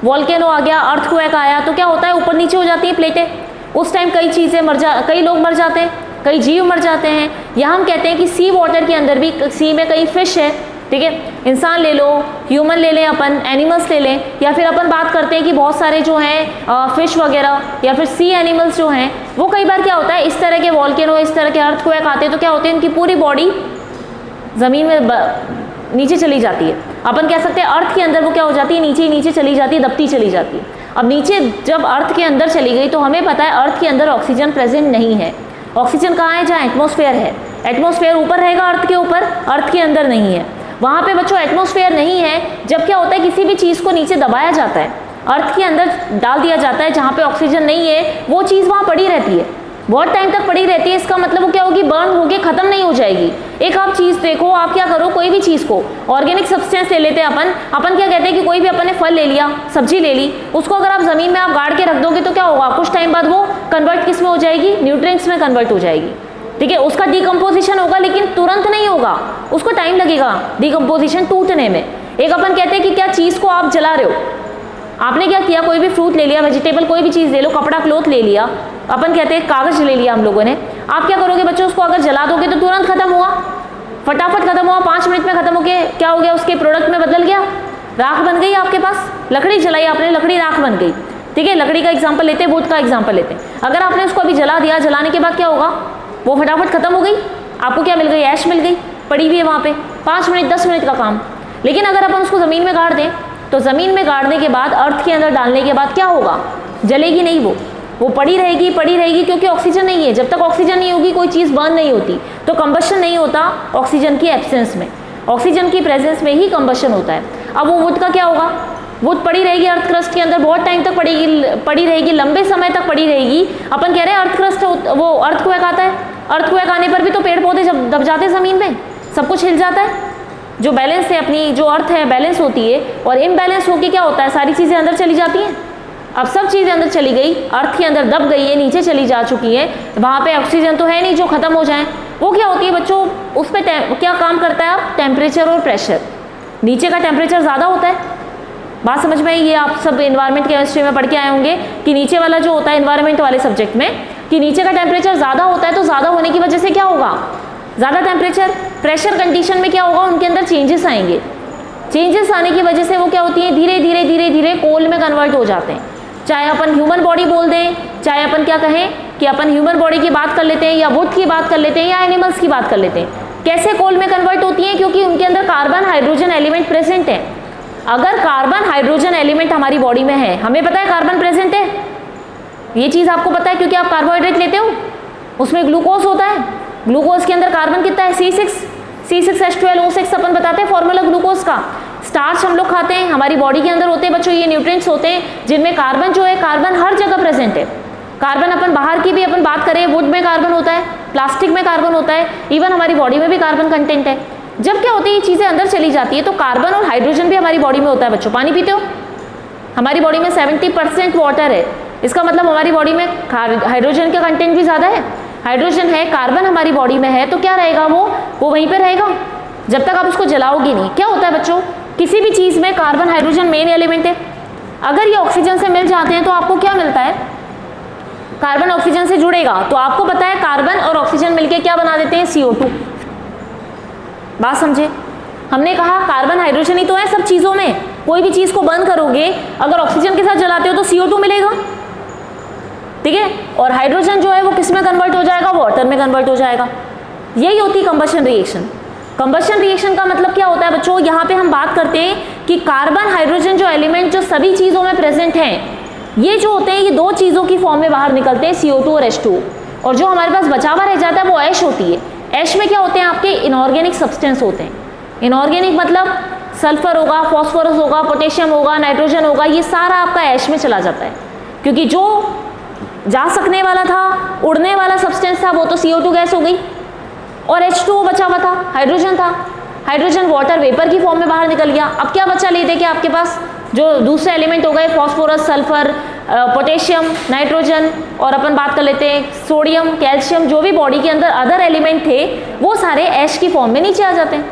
वॉल्केनो आ गया, अर्थक्वेक आया, तो क्या होता है ऊपर नीचे हो जाती है प्लेटें। उस टाइम कई चीज़ें कई लोग मर जाते हैं, कई जीव मर जाते हैं। यहाँ हम कहते हैं कि सी वाटर के अंदर भी, सी में कई फिश है। ठीक है, इंसान ले लो, ह्यूमन ले लें अपन, एनिमल्स ले लें, या फिर अपन बात करते हैं कि बहुत सारे जो हैं फिश वगैरह या फिर सी एनिमल्स जो हैं वो कई बार क्या होता है, इस तरह के वॉल्केनो, इस तरह के अर्थक्वेक आते हैं तो क्या होते हैं, इनकी पूरी बॉडी ज़मीन में नीचे चली जाती है। अपन कह सकते हैं अर्थ के अंदर वो क्या हो जाती है, नीचे ही नीचे चली जाती है, दबती चली जाती है। अब नीचे जब अर्थ के अंदर चली गई तो हमें पता है अर्थ के अंदर ऑक्सीजन प्रेजेंट नहीं है। ऑक्सीजन कहाँ है, जहाँ एटमॉस्फेयर है। एटमॉस्फेयर ऊपर रहेगा अर्थ के ऊपर, अर्थ के अंदर नहीं है। वहाँ पे बच्चों एटमॉस्फेयर नहीं है जब क्या होता है, किसी भी चीज़ को नीचे दबाया जाता है, अर्थ के अंदर डाल दिया जाता है, जहाँ पे ऑक्सीजन नहीं है वो चीज़ वहाँ पड़ी रहती है, बहुत टाइम तक पड़ी रहती है। इसका मतलब वो क्या होगी, बर्न होके ख़त्म नहीं हो जाएगी। एक आप चीज़ देखो, आप क्या करो, कोई भी चीज़ को, ऑर्गेनिक सब्सटेंस ले लेते हैं अपन क्या कहते हैं कि कोई भी अपन ने फल ले लिया, सब्जी ले ली, उसको अगर आप ज़मीन में आप गाड़ के रख दोगे तो क्या होगा, कुछ टाइम बाद वो कन्वर्ट किस में हो जाएगी, न्यूट्रिएंट्स में कन्वर्ट हो जाएगी। ठीक है, उसका डिकम्पोजिशन होगा लेकिन तुरंत नहीं होगा, उसको टाइम लगेगा डिकम्पोजिशन टूटने में। एक अपन कहते हैं कि क्या चीज़ को आप जला रहे हो, आपने क्या किया, कोई भी फ्रूट ले लिया, वेजिटेबल कोई भी चीज़ ले लो, कपड़ा क्लोथ ले लिया, अपन कहते हैं कागज़ ले लिया हम लोगों ने, आप क्या करोगे बच्चों, उसको अगर जला दोगे तो तुरंत खत्म हुआ, फटाफट खत्म हुआ, 5 मिनट में खत्म हो गया। क्या हो गया, उसके प्रोडक्ट में बदल गया, राख बन गई आपके पास। लकड़ी जलाई आपने, लकड़ी राख बन गई। ठीक है, लकड़ी का एग्जाम्पल लेते हैं, वुड का एग्जाम्पल लेते हैं। अगर आपने उसको अभी जला दिया, जलाने के बाद क्या होगा, वो फटाफट खत्म हो गई, आपको क्या मिल गई, ऐश मिल गई, पड़ी हुई है वहाँ पे, 5 मिनट 10 मिनट का काम। लेकिन अगर अपन उसको ज़मीन में गाड़ दें तो ज़मीन में गाड़ने के बाद, अर्थ के अंदर डालने के बाद क्या होगा, जलेगी नहीं, वो पड़ी रहेगी, क्योंकि ऑक्सीजन नहीं है। जब तक ऑक्सीजन नहीं होगी कोई चीज़ बर्न नहीं होती, तो कंबशन नहीं होता ऑक्सीजन की एब्सेंस में, ऑक्सीजन की प्रेजेंस में ही कंबशन होता है। अब वो वुड का क्या होगा, वुड पड़ी रहेगी अर्थ क्रस्ट के अंदर, बहुत टाइम तक पड़ी रहेगी, लंबे समय तक पड़ी रहेगी। अपन कह रहे हैं अर्थ क्रस्ट, वो अर्थक्वेक आता है, अर्थक्वेक आने पर भी तो पेड़ पौधे जब दब जाते हैं ज़मीन में, सब कुछ हिल जाता है, जो बैलेंस है, अपनी जो अर्थ है बैलेंस होती है, और इम्बैलेंस होकर क्या होता है, सारी चीज़ें अंदर चली जाती हैं। अब सब चीज़ें अंदर चली गई, अर्थ के अंदर दब गई है, नीचे चली जा चुकी है, वहाँ पे ऑक्सीजन तो है नहीं जो ख़त्म हो जाए। वो क्या होती है बच्चों, उस पर क्या काम करता है, आप टेम्परेचर और प्रेशर, नीचे का टेम्परेचर ज़्यादा होता है। बात समझ में आई? ये आप सब एनवायरनमेंट केमिस्ट्री में पढ़ के आए होंगे कि नीचे वाला जो होता है एनवायरनमेंट वाले सब्जेक्ट में, कि नीचे का टेम्परेचर ज़्यादा होता है, तो ज़्यादा होने की वजह से क्या होगा, ज़्यादा टेम्परेचर, प्रेशर कंडीशन में क्या होगा, उनके अंदर चेंजेस आएंगे। चेंजेस आने की वजह से वो क्या होती हैं, धीरे धीरे कोल में कन्वर्ट हो जाते हैं। चाहे अपन ह्यूमन बॉडी बोल दें, चाहे अपन क्या कहें कि अपन ह्यूमन बॉडी की बात कर लेते हैं, या वुड की बात कर लेते हैं, या एनिमल्स की बात कर लेते हैं। कैसे कोल में कन्वर्ट होती हैं, क्योंकि उनके अंदर कार्बन हाइड्रोजन एलिमेंट प्रेजेंट है। अगर कार्बन हाइड्रोजन एलिमेंट हमारी बॉडी में है, हमें पता है कार्बन प्रेजेंट है, ये चीज़ आपको पता है क्योंकि आप कार्बोहाइड्रेट लेते हो, उसमें ग्लूकोज होता है, ग्लूकोज के अंदर कार्बन कितना है, C6H12O6 अपन बताते हैं फॉर्मूला ग्लूकोज का। स्टार्च हम लोग खाते हैं, हमारी बॉडी के अंदर होते हैं बच्चों, ये न्यूट्रिएंट्स होते हैं जिनमें कार्बन जो है, कार्बन हर जगह प्रेजेंट है। कार्बन अपन बाहर की भी अपन बात करें, वुड में कार्बन होता है, प्लास्टिक में कार्बन होता है, इवन हमारी बॉडी में भी कार्बन कंटेंट है। जब क्या होती है, ये चीज़ें अंदर चली जाती है तो कार्बन और हाइड्रोजन भी हमारी बॉडी में होता है। बच्चों पानी पीते हो, हमारी बॉडी में 70% वाटर है, इसका मतलब हमारी बॉडी में हाइड्रोजन का कंटेंट भी ज़्यादा है। हाइड्रोजन है, कार्बन हमारी बॉडी में है, तो क्या रहेगा, वो वहीं पे रहेगा जब तक आप उसको जलाओगे नहीं। क्या होता है बच्चों, किसी भी चीज़ में कार्बन हाइड्रोजन मेन एलिमेंट है, अगर ये ऑक्सीजन से मिल जाते हैं तो आपको क्या मिलता है, कार्बन ऑक्सीजन से जुड़ेगा तो आपको पता है कार्बन और ऑक्सीजन मिलके क्या बना देते हैं, CO2। बात समझे? हमने कहा कार्बन हाइड्रोजन ही तो है सब चीज़ों में, कोई भी चीज़ को बर्न करोगे अगर ऑक्सीजन के साथ जलाते हो तो CO2 मिलेगा, ठीक है। और हाइड्रोजन जो है वो किस में कन्वर्ट हो जाएगा, वाटर में कन्वर्ट हो जाएगा। यही होती है कंबशन रिएक्शन। कंबशन रिएक्शन का मतलब क्या होता है बच्चों, यहाँ पे हम बात करते हैं कि कार्बन हाइड्रोजन जो एलिमेंट जो सभी चीज़ों में प्रेजेंट हैं, ये जो होते हैं ये दो चीज़ों की फॉर्म में बाहर निकलते हैं, CO2 और H2। और जो हमारे पास बचा हुआ रह जाता है वो ऐश होती है। ऐश में क्या होते हैं, आपके इनऑर्गेनिक सब्सटेंस होते हैं। इनऑर्गेनिक मतलब सल्फर होगा, फॉस्फोरस होगा, पोटेशियम होगा, नाइट्रोजन होगा, ये सारा आपका ऐश में चला जाता है। क्योंकि जो जा सकने वाला था, उड़ने वाला सब्सटेंस था, वो तो CO2 गैस हो गई और H2O बचा हुआ था, हाइड्रोजन था। हाइड्रोजन वाटर वेपर की फॉर्म में बाहर निकल गया। अब क्या बचा लेते कि आपके पास जो दूसरे एलिमेंट हो गए, फॉस्फोरस, सल्फर, पोटेशियम, नाइट्रोजन, और अपन बात कर लेते हैं सोडियम, कैल्शियम, जो भी बॉडी के अंदर अदर एलिमेंट थे वो सारे ऐश की फॉर्म में नीचे आ जाते हैं।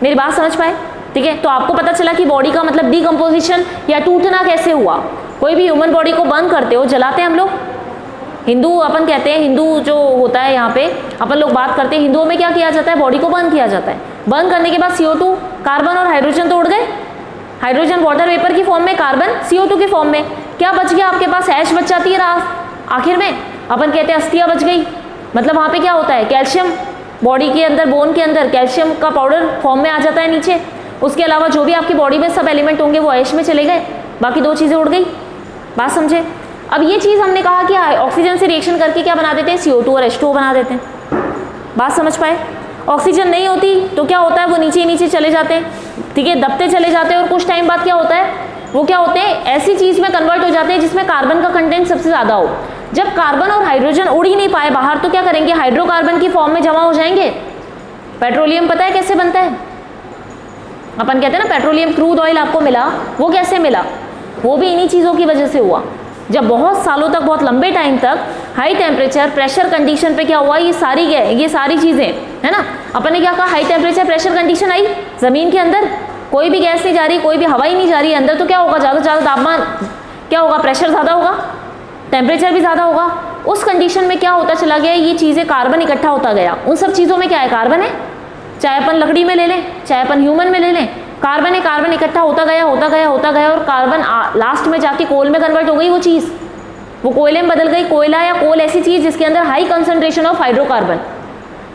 मेरी बात समझ पाए? ठीक है। तो आपको पता चला कि बॉडी का मतलब डिकम्पोजिशन या टूटना कैसे हुआ। कोई भी ह्यूमन बॉडी को बर्न करते हो, जलाते हैं हम लोग, हिंदू अपन कहते हैं, हिंदू जो होता है यहाँ पे अपन लोग बात करते हैं, हिंदुओं में क्या किया जाता है, बॉडी को बर्न किया जाता है। बर्न करने के बाद CO2, कार्बन और हाइड्रोजन तो उड़ गए, हाइड्रोजन वाटर वेपर की फॉर्म में, कार्बन CO2 की फॉर्म में। क्या बच गया आपके पास, ऐश बच जाती है आखिर में। अपन कहते हैं अस्थियाँ बच गई, मतलब वहाँ पे क्या होता है, कैल्शियम बॉडी के अंदर, बोन के अंदर कैल्शियम का पाउडर फॉर्म में आ जाता है नीचे। उसके अलावा जो भी आपकी बॉडी में सब एलिमेंट होंगे वो ऐश में चले गए, बाकी दो चीज़ें उड़ गई। बात समझे? अब ये चीज़ हमने कहा कि ऑक्सीजन से रिएक्शन करके क्या बना देते हैं, CO2 और H2O बना देते हैं। बात समझ पाए? ऑक्सीजन नहीं होती तो क्या होता है, वो नीचे नीचे चले जाते हैं, ठीक है, दबते चले जाते हैं। और कुछ टाइम बाद क्या होता है, वो क्या होते हैं, ऐसी चीज़ में कन्वर्ट हो जाते हैं जिसमें कार्बन का कंटेंट सबसे ज़्यादा हो। जब कार्बन और हाइड्रोजन उड़ ही नहीं पाए बाहर तो क्या करेंगे, हाइड्रोकार्बन की फॉर्म में जमा हो जाएंगे। पेट्रोलियम पता है कैसे बनता है? अपन कहते हैं ना पेट्रोलियम क्रूड ऑयल आपको मिला, वो कैसे मिला, वो भी इन्हीं चीज़ों की वजह से हुआ। जब बहुत सालों तक, बहुत लंबे टाइम तक हाई टेम्परेचर प्रेशर कंडीशन पे क्या हुआ, ये सारी चीज़ें है ना, अपन ने क्या कहा, हाई टेम्परेचर प्रेशर कंडीशन आई ज़मीन के अंदर, कोई भी गैस नहीं जा रही, कोई भी हवा ही नहीं जा रही अंदर, तो क्या होगा, ज़्यादा से ज़्यादा तापमान क्या होगा, प्रेशर ज़्यादा होगा, टेम्परेचर भी ज़्यादा होगा। उस कंडीशन में क्या होता चला गया, ये चीज़ें कार्बन इकट्ठा होता गया। उन सब चीज़ों में क्या है, कार्बन है। चाहे अपन लकड़ी में ले लें, चाहे अपन ह्यूमन में ले लें, कार्बन है। कार्बन इकट्ठा होता गया और कार्बन लास्ट में जाके कोल में कन्वर्ट हो गई। वो चीज़ वो कोयले में बदल गई। कोयला या कोल ऐसी चीज़ जिसके अंदर हाई कंसंट्रेशन ऑफ हाइड्रोकार्बन।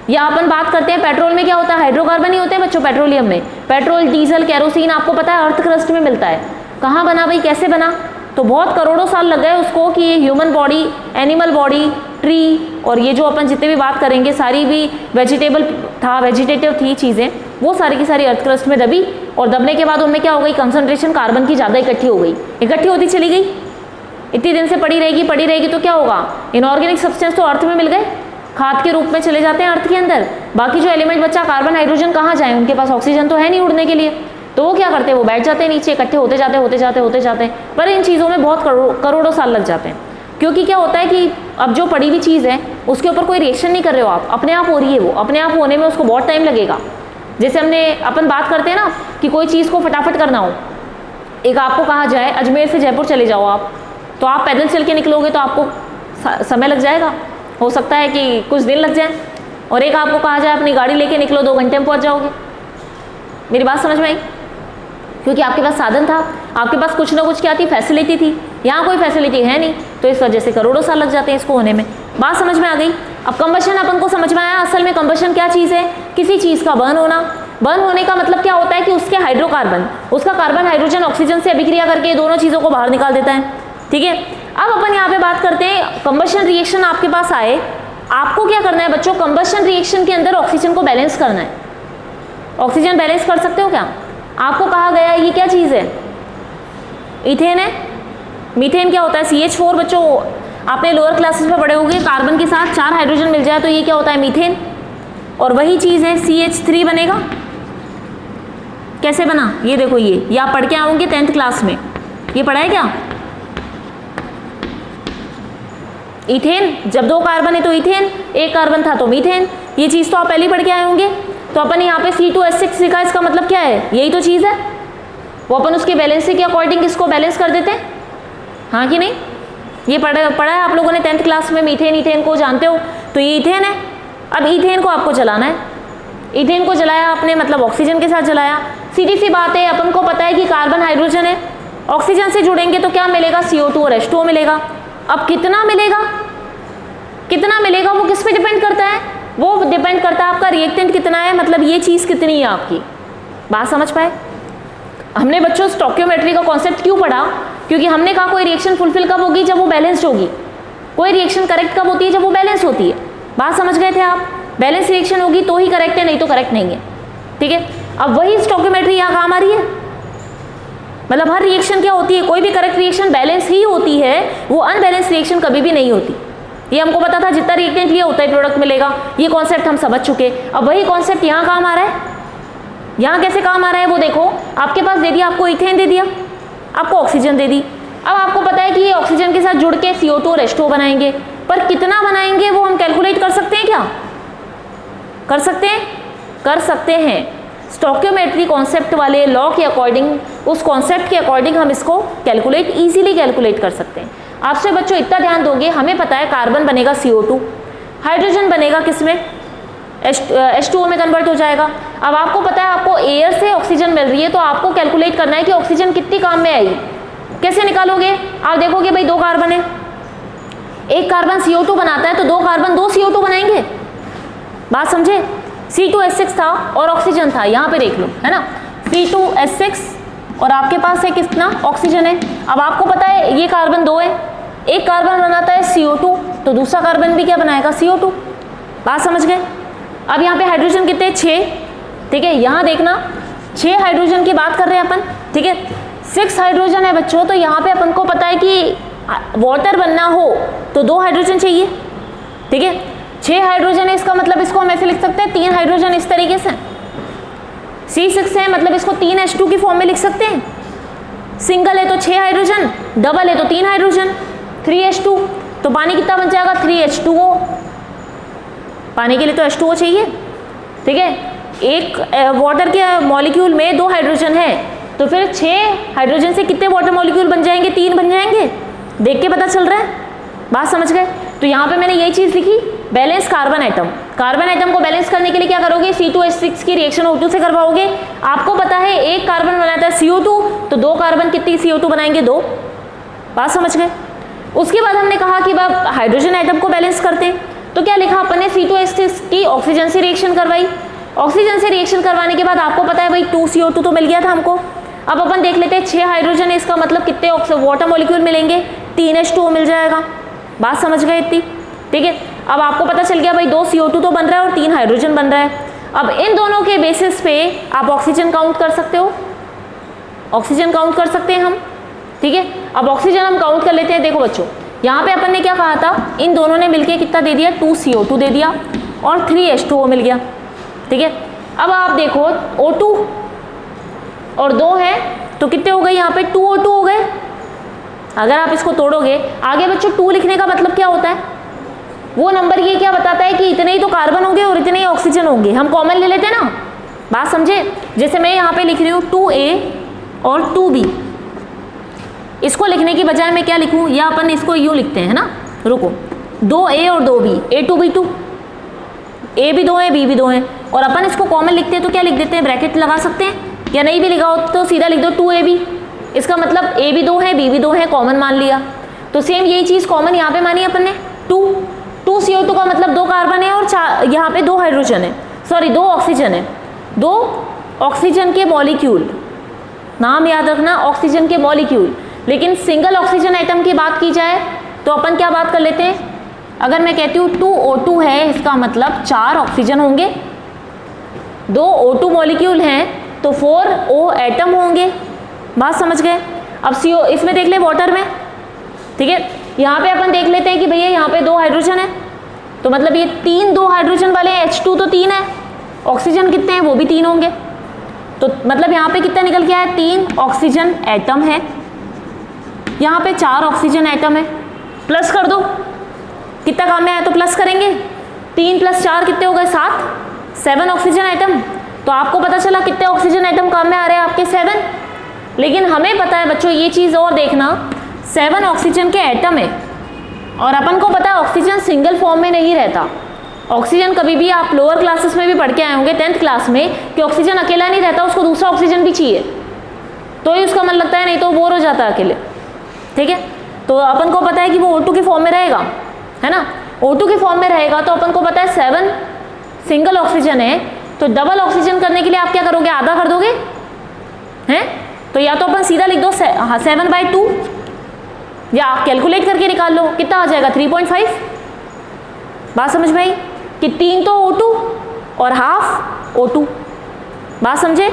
या अपन बात करते हैं पेट्रोल में क्या होता है, हाइड्रोकार्बन ही होते हैं बच्चों पेट्रोलियम में। पेट्रोल, डीजल, केरोसिन आपको पता है अर्थ क्रस्ट में मिलता है। कहाँ बना भाई, कैसे बना, तो बहुत करोड़ों साल लग गए उसको कि ये human body, animal body, tree और ये जो अपन जितने भी बात करेंगे सारी भी वेजिटेटिव थी चीज़ें, वो सारी की सारी अर्थ क्रस्ट में दबी। और दबने के बाद उनमें क्या हो गई, कंसंट्रेशन कार्बन की ज़्यादा इकट्ठी हो गई, इकट्ठी होती चली गई। इतनी दिन से पड़ी रहेगी तो क्या होगा, इनऑर्गेनिक सब्सटेंस तो अर्थ में मिल गए, खाद के रूप में चले जाते हैं अर्थ के अंदर। बाकी जो एलिमेंट बचा कार्बन हाइड्रोजन कहाँ जाए, उनके पास ऑक्सीजन तो है नहीं उड़ने के लिए, तो वो क्या करते हैं, वो बैठ जाते हैं नीचे, इकट्ठे होते जाते। पर इन चीज़ों में बहुत करोड़ों साल लग जाते हैं। क्योंकि क्या होता है कि अब जो पड़ी हुई चीज़ है उसके ऊपर कोई रिएक्शन नहीं कर रहे हो आप, अपने आप हो रही है। वो अपने आप होने में उसको बहुत टाइम लगेगा। जैसे अपन बात करते हैं ना कि कोई चीज़ को फटाफट करना हो, एक आपको कहा जाए अजमेर से जयपुर चले जाओ आप, तो आप पैदल चल के निकलोगे तो आपको समय लग जाएगा, हो सकता है कि कुछ दिन लग जाए। और एक आपको कहा जाए अपनी गाड़ी लेके निकलो, 2 घंटे में पहुंच जाओगे। मेरी बात समझ में आई? क्योंकि आपके पास साधन था, आपके पास कुछ ना कुछ क्या थी, फैसिलिटी थी। यहाँ कोई फैसिलिटी है नहीं, तो इस वजह से करोड़ों साल लग जाते हैं इसको होने में। बात समझ में आ गई? अब कंबशन अपन को समझ में आया। असल में कंबशन क्या चीज़ है, किसी चीज़ का बर्न होना। बर्न होने का मतलब क्या होता है कि उसके हाइड्रोकार्बन, उसका कार्बन हाइड्रोजन ऑक्सीजन से अभिक्रिया करके दोनों चीज़ों को बाहर निकाल देता है। ठीक है, अब अपन यहाँ पे बात करते हैं कंबशन रिएक्शन आपके पास आए, आपको क्या करना है बच्चों, कंबशन रिएक्शन के अंदर ऑक्सीजन को बैलेंस करना है। ऑक्सीजन बैलेंस कर सकते हो क्या? आपको कहा गया ये क्या चीज़ है, इथेन है। मीथेन क्या होता है, CH4 बच्चों आपने लोअर क्लासेस में पढ़े होंगे, कार्बन के साथ 4 हाइड्रोजन मिल जाए तो ये क्या होता है, मीथेन। और वही चीज़ है CH3 बनेगा। कैसे बना ये देखो, ये आप पढ़ के आओगे 10th क्लास में, ये पढ़ा है क्या? इथेन, जब 2 कार्बन है तो इथेन, 1 कार्बन था तो मीथेन। ये चीज़ तो आप पहले ही पढ़ के आए होंगे। तो अपन यहाँ पे C2H6 लिखा, इसका मतलब क्या है, यही तो चीज़ है। वो अपन उसके बैलेंस के अकॉर्डिंग इसको बैलेंस कर देते हैं, हाँ कि नहीं? ये पढ़ा है आप लोगों ने 10th क्लास में, मीथेन ईथेन को जानते हो, तो ये ईथेन है। अब ईथेन को आपको जलाना है, ईथेन को जलाया आपने मतलब ऑक्सीजन के साथ जलाया, सीधी सी बात है, अपन को पता है कि कार्बन हाइड्रोजन है, ऑक्सीजन से जुड़ेंगे तो क्या मिलेगा, CO2 और H2O मिलेगा। अब कितना मिलेगा, कितना मिलेगा वो किस पे डिपेंड करता है, वो डिपेंड करता है आपका रिएक्टेंट कितना है, मतलब ये चीज़ कितनी है आपकी। बात समझ पाए? हमने बच्चों स्टोइकियोमेट्री का कॉन्सेप्ट क्यों पढ़ा, क्योंकि हमने कहा कोई रिएक्शन फुलफिल कब होगी, जब वो बैलेंस्ड होगी। कोई रिएक्शन करेक्ट कब होती है, जब वो बैलेंस होती है। बात समझ गए थे आप? बैलेंस रिएक्शन होगी तो ही करेक्ट है, नहीं तो करेक्ट नहीं है। ठीक है, अब वही स्टोइकियोमेट्री यहाँ काम आ रही है। मतलब हर रिएक्शन क्या होती है, कोई भी करेक्ट रिएक्शन बैलेंस ही होती है, वो अनबैलेंस रिएक्शन कभी भी नहीं होती। ये हमको पता था, जितना रिएक्टेंट लिया उतना ही प्रोडक्ट मिलेगा, ये कॉन्सेप्ट हम समझ चुके। अब वही कॉन्सेप्ट यहाँ काम आ रहा है। यहाँ कैसे काम आ रहा है वो देखो, आपके पास दे दिया, आपको इथेन दे दिया, आपको ऑक्सीजन दे दी। अब आपको पता है कि ये ऑक्सीजन के साथ जुड़ के CO2 और H2O बनाएंगे, पर कितना बनाएंगे वो हम कैलकुलेट कर सकते हैं क्या? कर सकते हैं, कर सकते हैं। स्टोइकियोमेट्री कॉन्सेप्ट वाले लॉ के अकॉर्डिंग, उस कॉन्सेप्ट के अकॉर्डिंग हम इसको कैलकुलेट, इजीली कैलकुलेट कर सकते हैं। आपसे बच्चों इतना ध्यान दोगे, हमें पता है कार्बन बनेगा CO2, हाइड्रोजन बनेगा किसमें, H2O में कन्वर्ट हो जाएगा। अब आपको पता है आपको एयर से ऑक्सीजन मिल रही है, तो आपको कैलकुलेट करना है कि ऑक्सीजन कितनी काम में आएगी। कैसे निकालोगे? आप देखोगे भाई 2 कार्बन है, एक कार्बन CO2 बनाता है, तो 2 कार्बन 2 CO2 बनाएंगे। बात समझे? C2H6 था और ऑक्सीजन था, यहाँ पे देख लो, है ना, C2H6 और आपके पास है कितना, ऑक्सीजन है। अब आपको पता है ये कार्बन 2 है, एक कार्बन बनाता है CO2, तो दूसरा कार्बन भी क्या बनाएगा, CO2। बात समझ गए? अब यहाँ पे हाइड्रोजन कितने, 6। ठीक है, यहाँ देखना 6 हाइड्रोजन की बात कर रहे हैं अपन। ठीक है, 6 हाइड्रोजन है बच्चों, तो यहाँ पे अपन को पता है कि वाटर बनना हो तो 2 हाइड्रोजन चाहिए। ठीक है, 6 हाइड्रोजन है, इसका मतलब इसको हम ऐसे लिख सकते हैं 3 हाइड्रोजन इस तरीके से, C6 है मतलब इसको 3H2 की फॉर्म में लिख सकते हैं। सिंगल है तो 6 हाइड्रोजन, डबल है तो 3 हाइड्रोजन, 3H2, तो पानी कितना बन जाएगा, 3H2O। पानी के लिए तो H2O चाहिए। ठीक है, एक वाटर के मॉलिक्यूल में 2 हाइड्रोजन है, तो फिर 6 हाइड्रोजन से कितने वाटर मॉलिक्यूल बन जाएंगे, 3 बन जाएंगे। देख के पता चल रहा है? बात समझ गए? तो यहाँ पे मैंने यही चीज़ लिखी, balance carbon atom. Carbon atom को बैलेंस करने के लिए क्या करोगे, C2H6 की रिएक्शन O2 से करवाओगे। आपको पता है एक कार्बन बनाता है CO2, तो 2 कार्बन कितनी CO2 बनाएंगे, 2। बात समझ गए? उसके बाद हमने कहा कि अब हाइड्रोजन एटम को बैलेंस करते हैं, तो क्या लिखा अपन ने, C2H6 की ऑक्सीजन से रिएक्शन करवाई। ऑक्सीजन से रिएक्शन करवाने के बाद आपको पता है भाई 2 CO2 तो मिल गया था हमको। अब अपन देख लेते हैं 6 हाइड्रोजन है, इसका मतलब कितने वाटर मॉलिक्यूल मिलेंगे, 3H2O मिल जाएगा। बात समझ गए इतनी? ठीक है, अब आपको पता चल गया भाई 2 CO2 तो बन रहा है और 3 हाइड्रोजन बन रहा है। अब इन दोनों के बेसिस पे आप ऑक्सीजन काउंट कर सकते हो, ऑक्सीजन काउंट कर सकते हैं हम। ठीक है, अब ऑक्सीजन हम काउंट कर लेते हैं। देखो बच्चों, यहाँ पे अपन ने क्या कहा था, इन दोनों ने मिलके कितना दे दिया, 2 CO2 दे दिया और 3H2O मिल गया। ठीक है, अब आप देखो O2 और 2 है तो कितने हो गए, यहाँ पे 2O2 हो गए। अगर आप इसको तोड़ोगे आगे बच्चों, 2 लिखने का मतलब क्या होता है, वो नंबर ये क्या बताता है कि इतने ही तो कार्बन होंगे और इतने ही ऑक्सीजन होंगे। हम कॉमन ले लेते हैं ना। बात समझे? जैसे मैं यहाँ पे लिख रही हूँ 2A और 2B, इसको लिखने की बजाय मैं क्या लिखूँ, या अपन इसको यूँ लिखते हैं, है ना, रुको, 2A और 2B, A2B2, A भी 2 है, B भी 2 है, और अपन इसको कॉमन लिखते हैं तो क्या लिख देते हैं, ब्रैकेट लगा सकते हैं, या नहीं भी लिखा हो तो सीधा लिख दो 2AB। इसका मतलब A भी 2 है, B भी 2 है, कॉमन मान लिया। तो सेम यही चीज़ कॉमन यहाँ पे मानी अपन ने, 2 CO2 का मतलब 2 कार्बन है और यहाँ पे 2 हाइड्रोजन है, सॉरी 2 ऑक्सीजन है, 2 ऑक्सीजन के मॉलिक्यूल, नाम याद रखना, ऑक्सीजन के मॉलिक्यूल। लेकिन सिंगल ऑक्सीजन आइटम की बात की जाए तो अपन क्या बात कर लेते हैं, अगर मैं कहती हूँ 2O2 है, इसका मतलब 4 ऑक्सीजन होंगे, 2 O2 मॉलिक्यूल हैं तो 4O एटम होंगे। बात समझ गए? अब CO इसमें देख ले, वाटर में, ठीक है, यहाँ पे अपन देख लेते हैं कि भैया यहाँ पे 2 हाइड्रोजन है, तो मतलब ये 2 हाइड्रोजन वाले H2 तो 3 है, ऑक्सीजन कितने हैं, वो भी 3 होंगे, तो मतलब यहाँ पे कितना निकल के आया, 3 ऑक्सीजन एटम है, यहाँ पे 4 ऑक्सीजन एटम है। प्लस कर दो, कितना काम में आया तो प्लस करेंगे, 3 + 4 कितने हो गए, 7 ऑक्सीजन एटम। तो आपको पता चला कितने ऑक्सीजन एटम काम में आ रहे हैं आपके, 7। लेकिन हमें पता है बच्चों ये चीज़ और देखना, 7 ऑक्सीजन के एटम है और अपन को पता है ऑक्सीजन सिंगल फॉर्म में नहीं रहता। ऑक्सीजन कभी भी आप लोअर क्लासेस में भी पढ़ के आए होंगे 10th क्लास में कि ऑक्सीजन अकेला नहीं रहता, उसको दूसरा ऑक्सीजन भी चाहिए तो ही उसका मन लगता है, नहीं तो बोर हो जाता है अकेले। ठीक है, तो अपन को पता है कि वो O2 के फॉर्म में रहेगा, है ना। O2 के फॉर्म में रहेगा तो अपन को पता है 7 सिंगल ऑक्सीजन है, तो डबल ऑक्सीजन करने के लिए आप क्या करोगे, आधा कर दोगे, हैं। तो या तो अपन सीधा लिख दो 7/2 या आप कैलकुलेट करके निकाल लो, कितना आ जाएगा 3.5। बात समझ में आई कि 3 तो O2 और हाफ O2। बात समझे,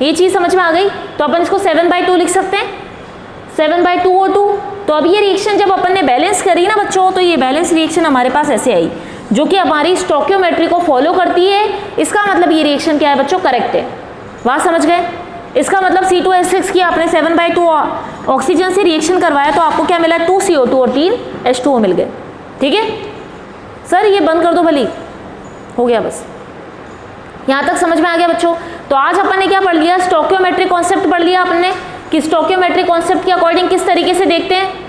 ये चीज़ समझ में आ गई। तो अपन इसको 7/2 लिख सकते हैं, 7/2 O2। तो अब ये रिएक्शन जब अपन ने बैलेंस करी ना बच्चों, तो ये बैलेंस रिएक्शन हमारे पास ऐसे आई जो कि हमारी स्टोइकियोमेट्री को फॉलो करती है। इसका मतलब ये रिएक्शन क्या है बच्चों, करेक्ट है। बात समझ गए। इसका मतलब C2H6 की आपने 7/2 ऑक्सीजन से रिएक्शन करवाया तो आपको क्या मिला, 2 CO2 और 3 H2O मिल गए। ठीक है सर, ये बंद कर दो भली, हो गया बस। यहाँ तक समझ में आ गया बच्चों। तो आज अपन ने क्या पढ़ लिया, स्टोइकियोमेट्रिक कॉन्सेप्ट पढ़ लिया अपन ने कि स्टोइकियोमेट्रिक कॉन्सेप्ट के अकॉर्डिंग किस तरीके से देखते हैं।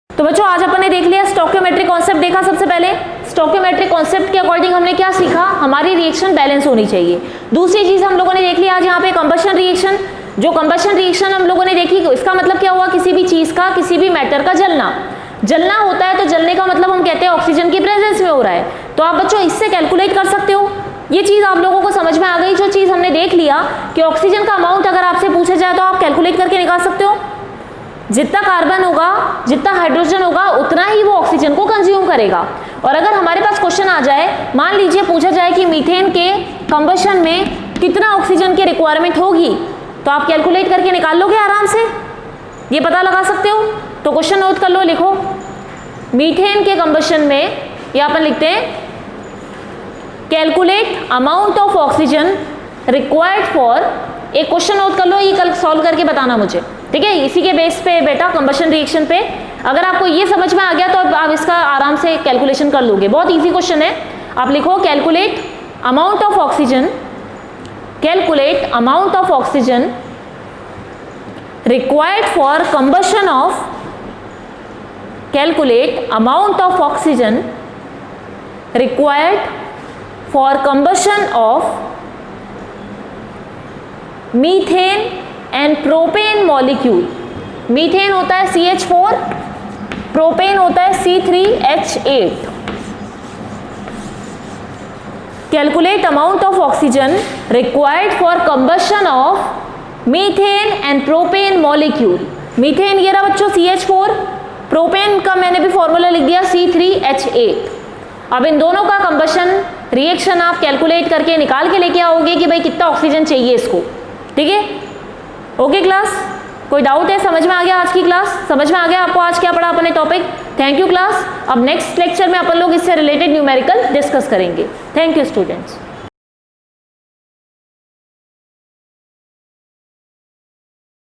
तो बच्चों आज अपन ने देख लिया स्टोइकियोमेट्रिक कॉन्सेप्ट देखा। सबसे पहले स्टोइकियोमेट्रिक कॉन्सेप्ट के अकॉर्डिंग हमने क्या सीखा, हमारी रिएक्शन बैलेंस होनी चाहिए। दूसरी चीज हम लोगों ने देख लिया आज यहाँ पे कंबशन रिएक्शन। जो कंबशन रिएक्शन हम लोगों ने देखी, इसका मतलब क्या हुआ, किसी भी चीज का, किसी भी मैटर का जलना। जलना होता है तो जलने का मतलब हम कहते हैं ऑक्सीजन की प्रेजेंस में हो रहा है। तो आप बच्चों इससे कैलकुलेट कर सकते हो। ये चीज आप लोगों को समझ में आ गई। जो चीज हमने देख लिया कि ऑक्सीजन का अमाउंट अगर आपसे पूछा जाए तो आप कैलकुलेट करके निकाल सकते हो। जितना कार्बन होगा, जितना हाइड्रोजन होगा, उतना ही वो ऑक्सीजन को कंज्यूम करेगा। और अगर हमारे पास क्वेश्चन आ जाए, मान लीजिए पूछा जाए कि मीथेन के कंबशन में कितना ऑक्सीजन की रिक्वायरमेंट होगी, तो आप कैलकुलेट करके निकाल लोगे आराम से, ये पता लगा सकते हो। तो क्वेश्चन नोट कर लो, लिखो मीथेन के कंबशन में, या अपन लिखते हैं calculate amount of oxygen required for. एक क्वेश्चन नोट कर लो, ये कल सॉल्व करके बताना मुझे, ठीक है। इसी के बेस पे बेटा कंबशन रिएक्शन पे अगर आपको ये समझ में आ गया तो आप इसका आराम से कैलकुलेशन कर लोगे। बहुत इजी क्वेश्चन है। आप लिखो calculate amount of oxygen, calculate amount of oxygen required for combustion of, calculate amount of oxygen required for combustion of methane and propane molecule. Methane होता है CH4, प्रोपेन होता है C3H8। Calculate amount of oxygen required for combustion of methane and propane molecule. Methane ये रहा बच्चों CH4, propane का मैंने भी फॉर्मूला लिख दिया C3H8। अब इन दोनों का कंबशन रिएक्शन आप कैलकुलेट करके निकाल के लेके आओगे कि भाई कितना ऑक्सीजन चाहिए इसको। ठीक है, ओके क्लास, कोई डाउट है? समझ में आ गया आज की क्लास? समझ में आ गया आपको आज क्या पढ़ा अपने टॉपिक? Thank you class. अब नेक्स्ट लेक्चर में अपन लोग इससे रिलेटेड न्यूमेरिकल डिस्कस करेंगे। Thank you students.